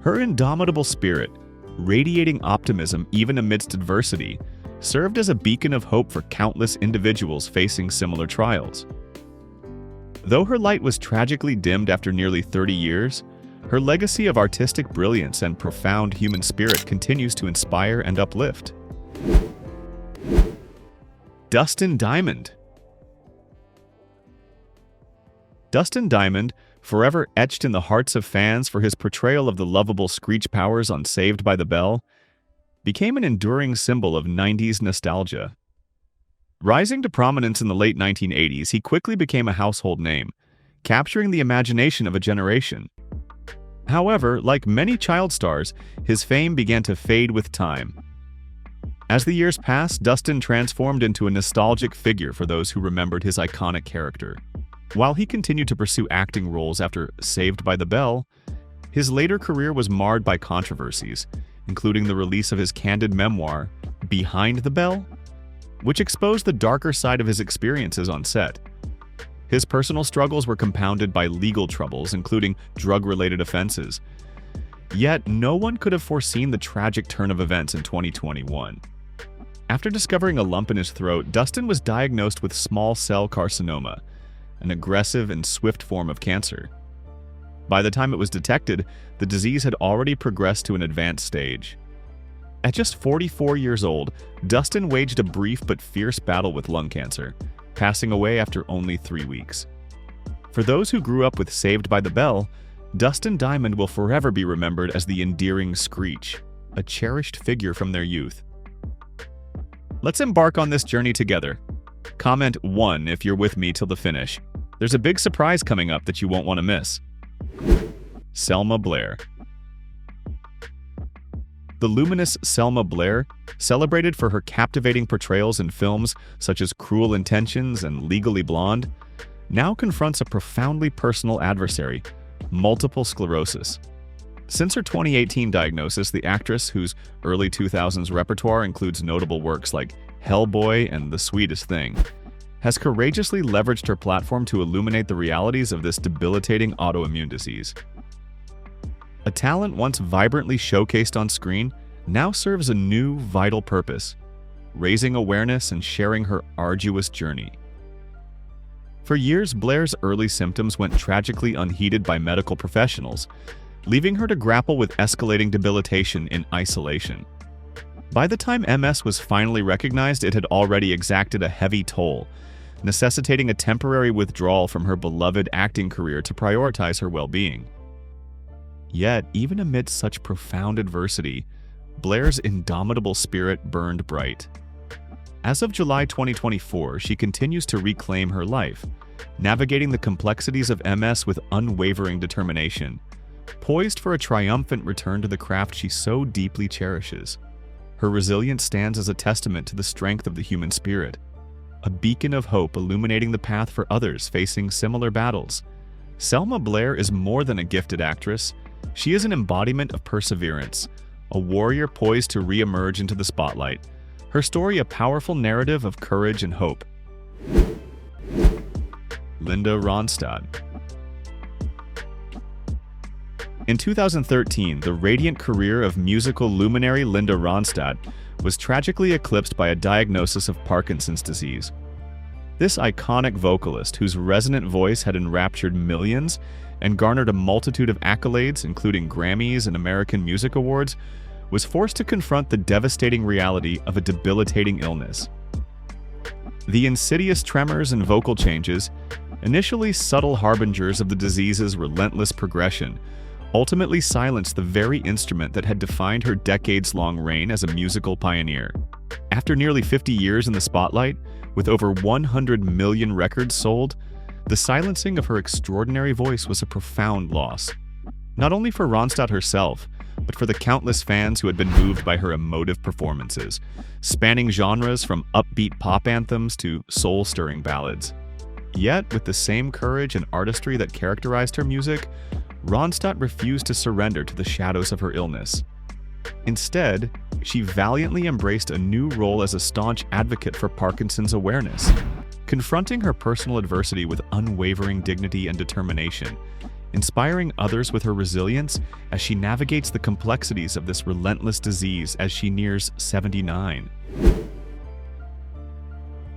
S1: Her indomitable spirit, radiating optimism even amidst adversity, served as a beacon of hope for countless individuals facing similar trials. Though her light was tragically dimmed after nearly 30 years, her legacy of artistic brilliance and profound human spirit continues to inspire and uplift. Dustin Diamond. Dustin Diamond, forever etched in the hearts of fans for his portrayal of the lovable Screech Powers on Saved by the Bell, became an enduring symbol of 90s nostalgia. Rising to prominence in the late 1980s, he quickly became a household name, capturing the imagination of a generation. However, like many child stars, his fame began to fade with time. As the years passed, Dustin transformed into a nostalgic figure for those who remembered his iconic character. While he continued to pursue acting roles after Saved by the Bell, his later career was marred by controversies, including the release of his candid memoir, Behind the Bell, which exposed the darker side of his experiences on set. His personal struggles were compounded by legal troubles, including drug-related offenses. Yet, no one could have foreseen the tragic turn of events in 2021. After discovering a lump in his throat, Dustin was diagnosed with small cell carcinoma, an aggressive and swift form of cancer. By the time it was detected, the disease had already progressed to an advanced stage. At just 44 years old, Dustin waged a brief but fierce battle with lung cancer, passing away after only 3 weeks. For those who grew up with Saved by the Bell, Dustin Diamond will forever be remembered as the endearing Screech, a cherished figure from their youth. Let's embark on this journey together. Comment 1 if you're with me till the finish. There's a big surprise coming up that you won't want to miss. Selma Blair. The luminous Selma Blair, celebrated for her captivating portrayals in films such as Cruel Intentions and Legally Blonde, now confronts a profoundly personal adversary, multiple sclerosis. Since her 2018 diagnosis, the actress, whose early 2000s repertoire includes notable works like Hellboy and The Sweetest Thing, has courageously leveraged her platform to illuminate the realities of this debilitating autoimmune disease. A talent once vibrantly showcased on screen now serves a new, vital purpose, raising awareness and sharing her arduous journey. For years, Blair's early symptoms went tragically unheeded by medical professionals, leaving her to grapple with escalating debilitation in isolation. By the time MS was finally recognized, it had already exacted a heavy toll, necessitating a temporary withdrawal from her beloved acting career to prioritize her well-being. Yet, even amid such profound adversity, Blair's indomitable spirit burned bright. As of July 2024, she continues to reclaim her life, navigating the complexities of MS with unwavering determination, poised for a triumphant return to the craft she so deeply cherishes. Her resilience stands as a testament to the strength of the human spirit, a beacon of hope illuminating the path for others facing similar battles. Selma Blair is more than a gifted actress. She is an embodiment of perseverance, a warrior poised to re-emerge into the spotlight. Her story a powerful narrative of courage and hope. Linda Ronstadt. In 2013, the radiant career of musical luminary Linda Ronstadt was tragically eclipsed by a diagnosis of Parkinson's disease. This iconic vocalist, whose resonant voice had enraptured millions and garnered a multitude of accolades, including Grammys and American Music Awards, was forced to confront the devastating reality of a debilitating illness. The insidious tremors and vocal changes, initially subtle harbingers of the disease's relentless progression, ultimately silenced the very instrument that had defined her decades-long reign as a musical pioneer. After nearly 50 years in the spotlight, with over 100 million records sold, the silencing of her extraordinary voice was a profound loss. not only for Ronstadt herself, but for the countless fans who had been moved by her emotive performances, spanning genres from upbeat pop anthems to soul-stirring ballads. Yet, with the same courage and artistry that characterized her music, Ronstadt refused to surrender to the shadows of her illness. Instead, she valiantly embraced a new role as a staunch advocate for Parkinson's awareness, confronting her personal adversity with unwavering dignity and determination, inspiring others with her resilience as she navigates the complexities of this relentless disease as she nears 79.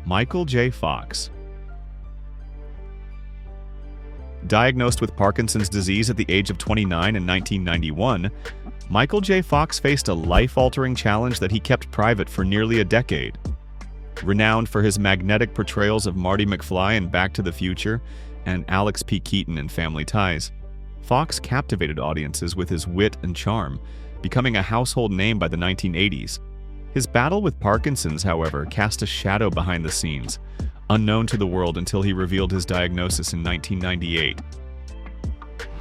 S1: Michael J. Fox. Diagnosed with Parkinson's disease at the age of 29 in 1991, Michael J. Fox faced a life-altering challenge that he kept private for nearly a decade. Renowned for his magnetic portrayals of Marty McFly in Back to the Future and Alex P. Keaton in Family Ties, Fox captivated audiences with his wit and charm, becoming a household name by the 1980s. His battle with Parkinson's, however, cast a shadow behind the scenes, unknown to the world until he revealed his diagnosis in 1998.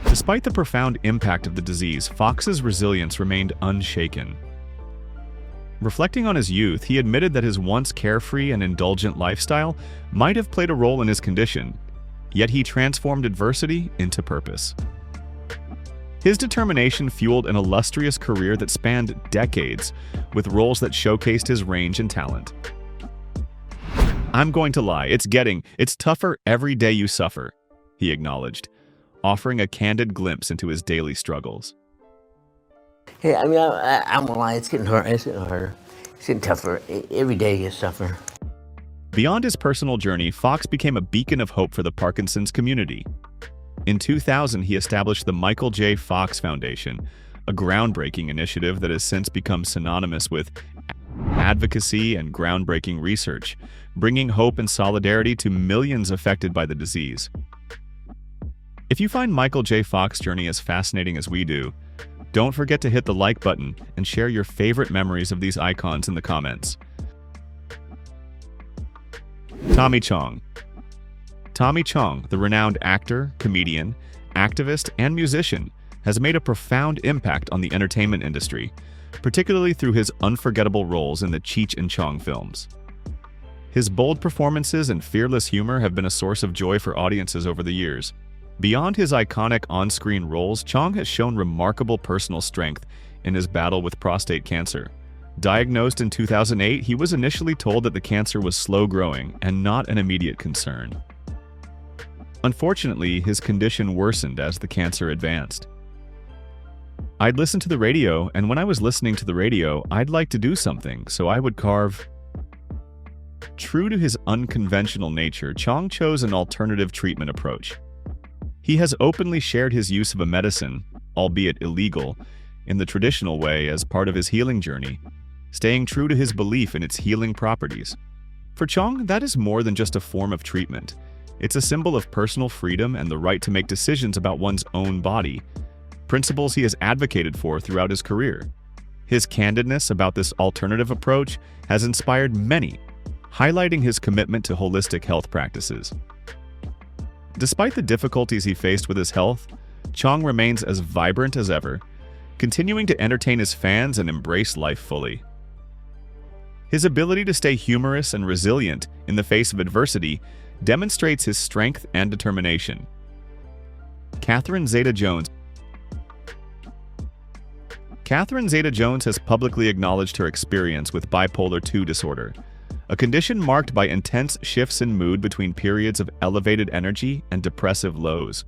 S1: Despite the profound impact of the disease, Fox's resilience remained unshaken. Reflecting on his youth, he admitted that his once carefree and indulgent lifestyle might have played a role in his condition, yet he transformed adversity into purpose. His determination fueled an illustrious career that spanned decades, with roles that showcased his range and talent. "I'm going to lie, it's tougher every day you suffer," he acknowledged, offering a candid glimpse into his daily struggles.
S3: Hey, I mean, I'm gonna lie, it's getting harder. It's getting tougher. Every day gets tougher.
S1: Beyond his personal journey, Fox became a beacon of hope for the Parkinson's community. In 2000, he established the Michael J. Fox Foundation, a groundbreaking initiative that has since become synonymous with advocacy and groundbreaking research, bringing hope and solidarity to millions affected by the disease. If you find Michael J. Fox's journey as fascinating as we do, don't forget to hit the like button and share your favorite memories of these icons in the comments. Tommy Chong. Tommy Chong, the renowned actor, comedian, activist, and musician, has made a profound impact on the entertainment industry, particularly through his unforgettable roles in the Cheech and Chong films. His bold performances and fearless humor have been a source of joy for audiences over the years. Beyond his iconic on-screen roles, Chong has shown remarkable personal strength in his battle with prostate cancer. Diagnosed in 2008, he was initially told that the cancer was slow-growing and not an immediate concern. Unfortunately, his condition worsened as the cancer advanced. "I'd listen to the radio, and when I was listening to the radio, I'd like to do something, so I would carve." True to his unconventional nature, Chong chose an alternative treatment approach. He has openly shared his use of a medicine, albeit illegal, in the traditional way as part of his healing journey, staying true to his belief in its healing properties. For Chong, that is more than just a form of treatment. It's a symbol of personal freedom and the right to make decisions about one's own body, principles he has advocated for throughout his career. His candidness about this alternative approach has inspired many, highlighting his commitment to holistic health practices. Despite the difficulties he faced with his health, Chong remains as vibrant as ever, continuing to entertain his fans and embrace life fully. His ability to stay humorous and resilient in the face of adversity demonstrates his strength and determination. Catherine Zeta-Jones. Catherine Zeta-Jones has publicly acknowledged her experience with bipolar II disorder, a condition marked by intense shifts in mood between periods of elevated energy and depressive lows.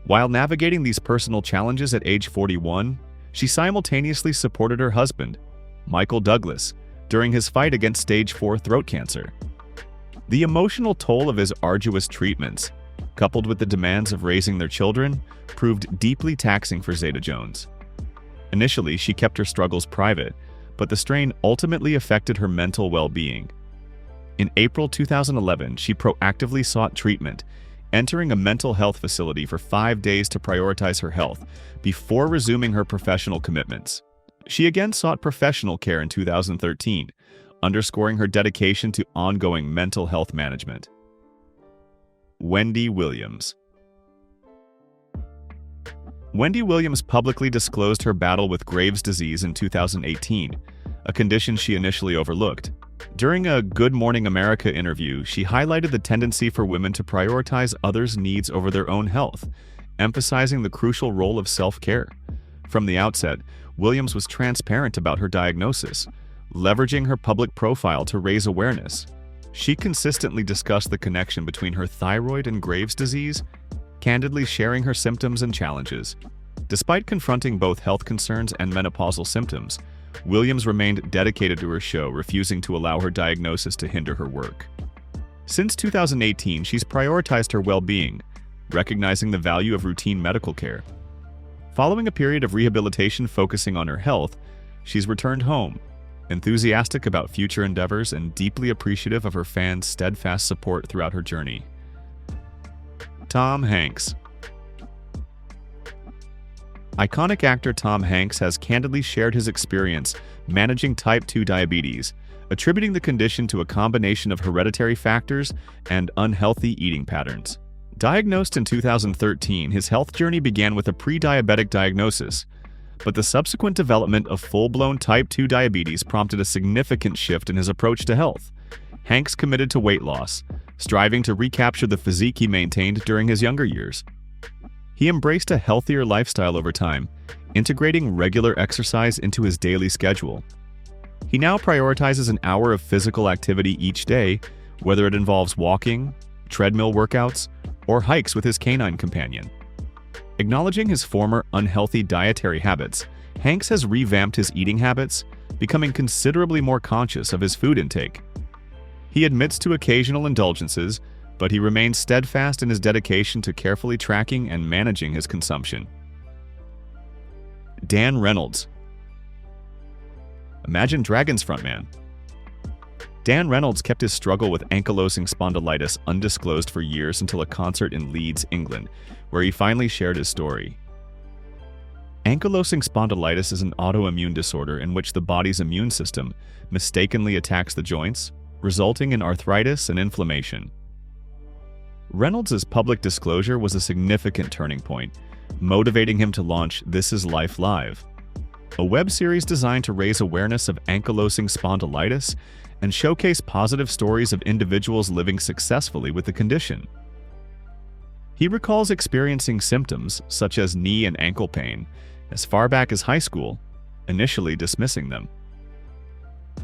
S1: While navigating these personal challenges at age 41, she simultaneously supported her husband, Michael Douglas, during his fight against stage 4 throat cancer. The emotional toll of his arduous treatments, coupled with the demands of raising their children, proved deeply taxing for Zeta-Jones. Initially, she kept her struggles private, but the strain ultimately affected her mental well-being. In April 2011, she proactively sought treatment, entering a mental health facility for 5 days to prioritize her health before resuming her professional commitments. She again sought professional care in 2013, underscoring her dedication to ongoing mental health management. Wendy Williams. Wendy Williams publicly disclosed her battle with Graves' disease in 2018, a condition she initially overlooked. During a Good Morning America interview, she highlighted the tendency for women to prioritize others' needs over their own health, emphasizing the crucial role of self-care. From the outset, Williams was transparent about her diagnosis, leveraging her public profile to raise awareness. She consistently discussed the connection between her thyroid and Graves' disease, candidly sharing her symptoms and challenges. Despite confronting both health concerns and menopausal symptoms, Williams remained dedicated to her show, refusing to allow her diagnosis to hinder her work. Since 2018, she's prioritized her well-being, recognizing the value of routine medical care. Following a period of rehabilitation focusing on her health, she's returned home, enthusiastic about future endeavors and deeply appreciative of her fans' steadfast support throughout her journey. Tom Hanks. Iconic actor Tom Hanks has candidly shared his experience managing type 2 diabetes, attributing the condition to a combination of hereditary factors and unhealthy eating patterns. Diagnosed in 2013, his health journey began with a pre-diabetic diagnosis, but the subsequent development of full-blown type 2 diabetes prompted a significant shift in his approach to health. Hanks committed to weight loss, striving to recapture the physique he maintained during his younger years. He embraced a healthier lifestyle over time, integrating regular exercise into his daily schedule. He now prioritizes an hour of physical activity each day, whether it involves walking, treadmill workouts, or hikes with his canine companion. Acknowledging his former unhealthy dietary habits, Hanks has revamped his eating habits, becoming considerably more conscious of his food intake. He admits to occasional indulgences, but he remains steadfast in his dedication to carefully tracking and managing his consumption. Dan Reynolds. Imagine Dragons frontman. Dan Reynolds kept his struggle with ankylosing spondylitis undisclosed for years until a concert in Leeds, England, where he finally shared his story. Ankylosing spondylitis is an autoimmune disorder in which the body's immune system mistakenly attacks the joints, resulting in arthritis and inflammation. Reynolds' public disclosure was a significant turning point, motivating him to launch This Is Life Live, a web series designed to raise awareness of ankylosing spondylitis and showcase positive stories of individuals living successfully with the condition. He recalls experiencing symptoms such as knee and ankle pain as far back as high school, initially dismissing them.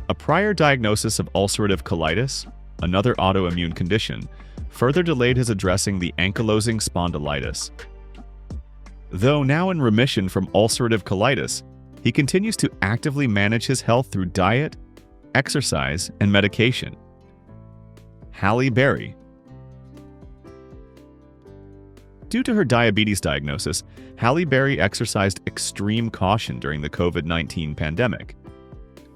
S1: A prior diagnosis of ulcerative colitis, another autoimmune condition, further delayed his addressing the ankylosing spondylitis. Though now in remission from ulcerative colitis, he continues to actively manage his health through diet, exercise, and medication. Halle Berry. Due to her diabetes diagnosis, Halle Berry exercised extreme caution during the COVID-19 pandemic.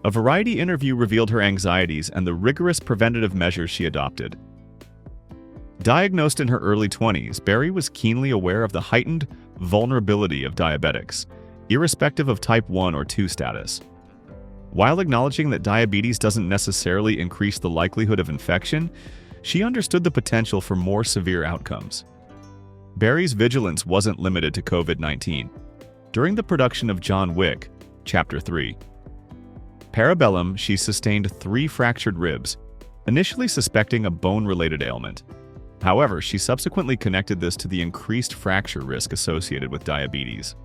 S1: A Variety interview revealed her anxieties and the rigorous preventative measures she adopted. Diagnosed in her early 20s, Berry was keenly aware of the heightened vulnerability of diabetics, irrespective of type 1 or 2 status. While acknowledging that diabetes doesn't necessarily increase the likelihood of infection, she understood the potential for more severe outcomes. Berry's vigilance wasn't limited to COVID-19. During the production of John Wick, Chapter 3, Parabellum, she sustained 3 fractured ribs, initially suspecting a bone-related ailment. However, she subsequently connected this to the increased fracture risk associated with diabetes.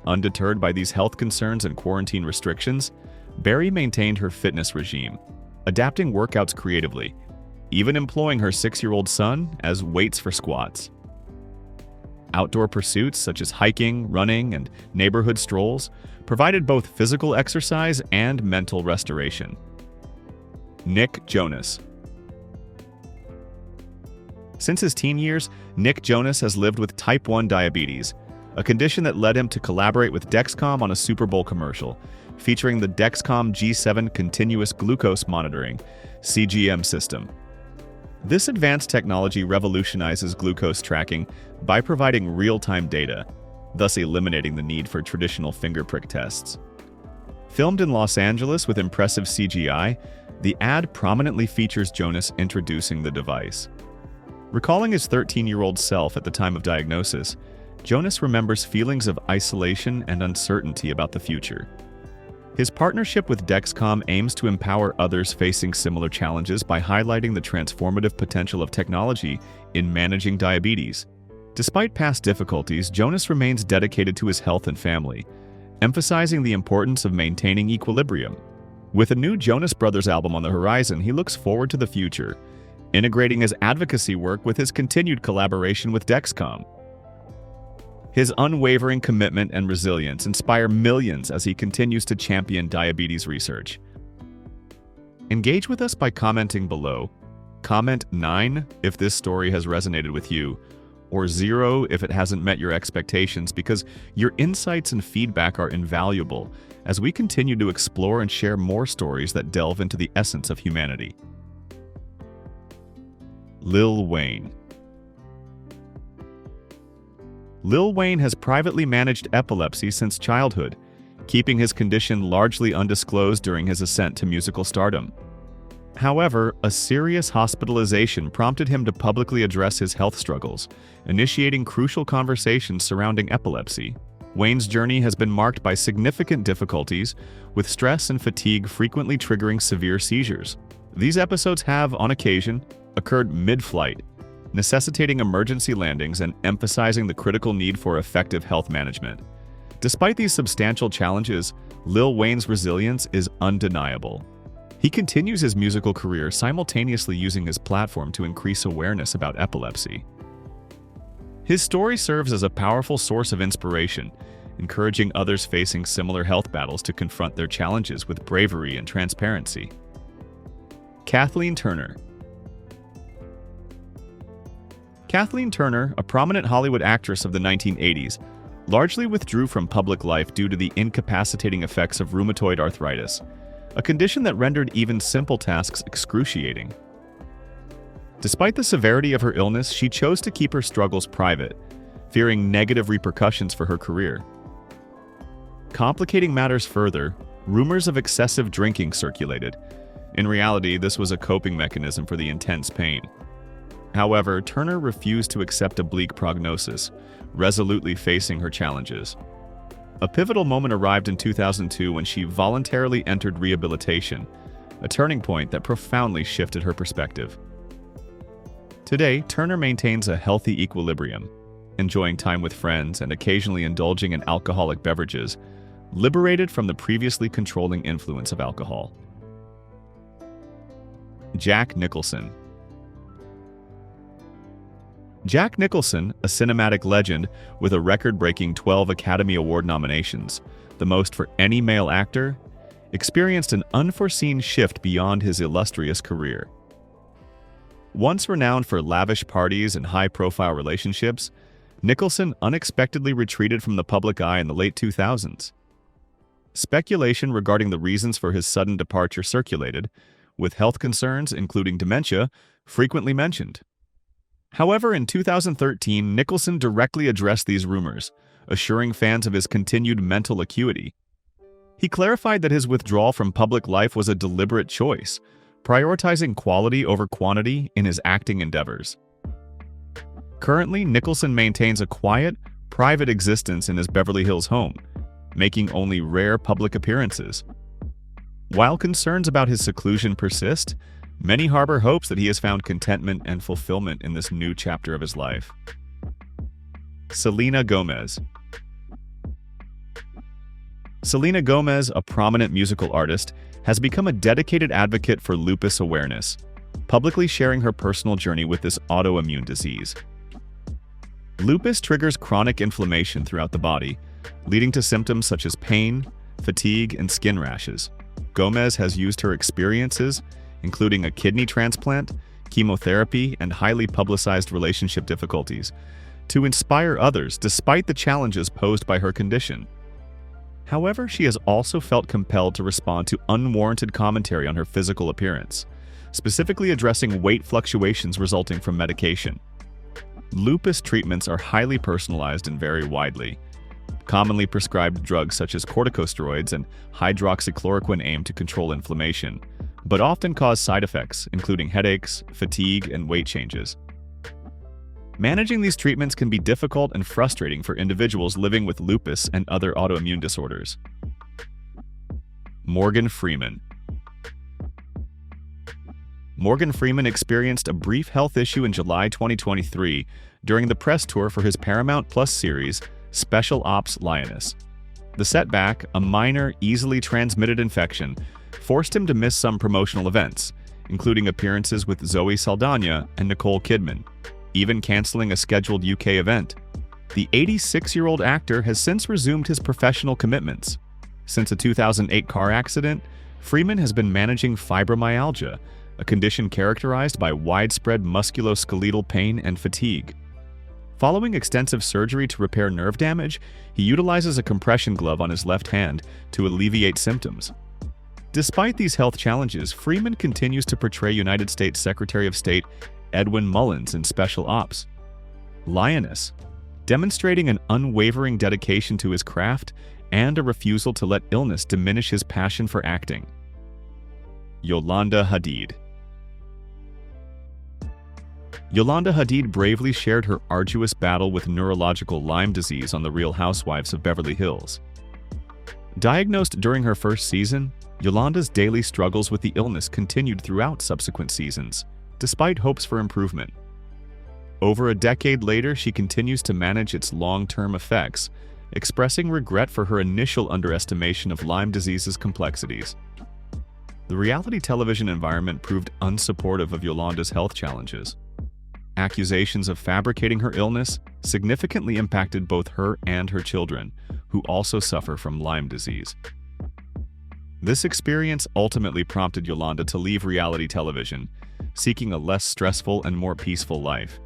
S1: Undeterred by these health concerns and quarantine restrictions, Berry maintained her fitness regime, adapting workouts creatively, even employing her 6-year-old son as weights for squats. Outdoor pursuits such as hiking, running, and neighborhood strolls provided both physical exercise and mental restoration. Nick Jonas. Since his teen years, Nick Jonas has lived with type 1 diabetes, a condition that led him to collaborate with Dexcom on a Super Bowl commercial, featuring the Dexcom G7 Continuous Glucose Monitoring (CGM) system. This advanced technology revolutionizes glucose tracking by providing real-time data, thus eliminating the need for traditional finger prick tests. Filmed in Los Angeles with impressive CGI, the ad prominently features Jonas introducing the device. Recalling his 13-year-old self at the time of diagnosis, Jonas remembers feelings of isolation and uncertainty about the future. His partnership with Dexcom aims to empower others facing similar challenges by highlighting the transformative potential of technology in managing diabetes. Despite past difficulties, Jonas remains dedicated to his health and family, emphasizing the importance of maintaining equilibrium. With a new Jonas Brothers album on the horizon, he looks forward to the future, integrating his advocacy work with his continued collaboration with Dexcom. His unwavering commitment and resilience inspire millions as he continues to champion diabetes research. Engage with us by commenting below. Comment 9 if this story has resonated with you, or 0 if it hasn't met your expectations, because your insights and feedback are invaluable as we continue to explore and share more stories that delve into the essence of humanity. Lil Wayne. Lil Wayne has privately managed epilepsy since childhood, keeping his condition largely undisclosed during his ascent to musical stardom. However, a serious hospitalization prompted him to publicly address his health struggles, initiating crucial conversations surrounding epilepsy. Wayne's journey has been marked by significant difficulties, with stress and fatigue frequently triggering severe seizures. These episodes have, on occasion, occurred mid-flight, necessitating emergency landings and emphasizing the critical need for effective health management. Despite these substantial challenges, Lil Wayne's resilience is undeniable. He continues his musical career, simultaneously using his platform to increase awareness about epilepsy. His story serves as a powerful source of inspiration, encouraging others facing similar health battles to confront their challenges with bravery and transparency. Kathleen Turner. Kathleen Turner, a prominent Hollywood actress of the 1980s, largely withdrew from public life due to the incapacitating effects of rheumatoid arthritis, a condition that rendered even simple tasks excruciating. Despite the severity of her illness, she chose to keep her struggles private, fearing negative repercussions for her career. Complicating matters further, rumors of excessive drinking circulated. In reality, this was a coping mechanism for the intense pain. However, Turner refused to accept a bleak prognosis, resolutely facing her challenges. A pivotal moment arrived in 2002 when she voluntarily entered rehabilitation, a turning point that profoundly shifted her perspective. Today, Turner maintains a healthy equilibrium, enjoying time with friends and occasionally indulging in alcoholic beverages, liberated from the previously controlling influence of alcohol. Jack Nicholson. Jack Nicholson, a cinematic legend with a record-breaking 12 Academy Award nominations, the most for any male actor, experienced an unforeseen shift beyond his illustrious career. Once renowned for lavish parties and high-profile relationships, Nicholson unexpectedly retreated from the public eye in the late 2000s. Speculation regarding the reasons for his sudden departure circulated, with health concerns, including dementia, frequently mentioned. However, in 2013, Nicholson directly addressed these rumors, assuring fans of his continued mental acuity. He clarified that his withdrawal from public life was a deliberate choice, prioritizing quality over quantity in his acting endeavors. Currently, Nicholson maintains a quiet, private existence in his Beverly Hills home, making only rare public appearances. While concerns about his seclusion persist, many harbor hopes that he has found contentment and fulfillment in this new chapter of his life. Selena Gomez. Selena Gomez, a prominent musical artist, has become a dedicated advocate for lupus awareness, publicly sharing her personal journey with this autoimmune disease. Lupus triggers chronic inflammation throughout the body, leading to symptoms such as pain, fatigue, and skin rashes. Gomez has used her experiences, including a kidney transplant, chemotherapy, and highly publicized relationship difficulties, to inspire others despite the challenges posed by her condition. However, she has also felt compelled to respond to unwarranted commentary on her physical appearance, specifically addressing weight fluctuations resulting from medication. Lupus treatments are highly personalized and vary widely. Commonly prescribed drugs such as corticosteroids and hydroxychloroquine aim to control inflammation, but often cause side effects, including headaches, fatigue, and weight changes. Managing these treatments can be difficult and frustrating for individuals living with lupus and other autoimmune disorders. Morgan Freeman. Morgan Freeman experienced a brief health issue in July 2023 during the press tour for his Paramount Plus series, Special Ops Lioness. The setback, a minor, easily transmitted infection, forced him to miss some promotional events, including appearances with Zoe Saldana and Nicole Kidman, even canceling a scheduled UK event. The 86-year-old actor has since resumed his professional commitments. Since a 2008 car accident, Freeman has been managing fibromyalgia, a condition characterized by widespread musculoskeletal pain and fatigue. Following extensive surgery to repair nerve damage, he utilizes a compression glove on his left hand to alleviate symptoms. Despite these health challenges, Freeman continues to portray United States Secretary of State Edwin Mullins in Special Ops Lioness, demonstrating an unwavering dedication to his craft and a refusal to let illness diminish his passion for acting. Yolanda Hadid. Yolanda Hadid bravely shared her arduous battle with neurological Lyme disease on The Real Housewives of Beverly Hills. Diagnosed during her first season, Yolanda's daily struggles with the illness continued throughout subsequent seasons, despite hopes for improvement. Over a decade later, she continues to manage its long-term effects, expressing regret for her initial underestimation of Lyme disease's complexities. The reality television environment proved unsupportive of Yolanda's health challenges. Accusations of fabricating her illness significantly impacted both her and her children, who also suffer from Lyme disease. This experience ultimately prompted Yolanda to leave reality television, seeking a less stressful and more peaceful life.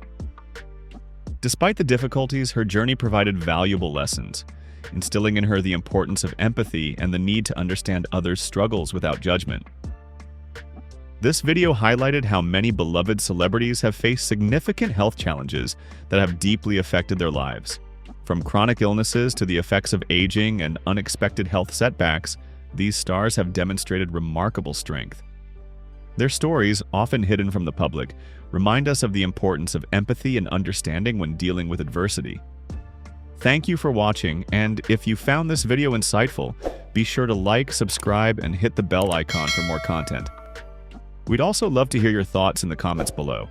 S1: Despite the difficulties, her journey provided valuable lessons, instilling in her the importance of empathy and the need to understand others' struggles without judgment. This video highlighted how many beloved celebrities have faced significant health challenges that have deeply affected their lives. From chronic illnesses to the effects of aging and unexpected health setbacks, these stars have demonstrated remarkable strength. Their stories, often hidden from the public, remind us of the importance of empathy and understanding when dealing with adversity. Thank you for watching, and if you found this video insightful, be sure to like, subscribe, and hit the bell icon for more content. We'd also love to hear your thoughts in the comments below.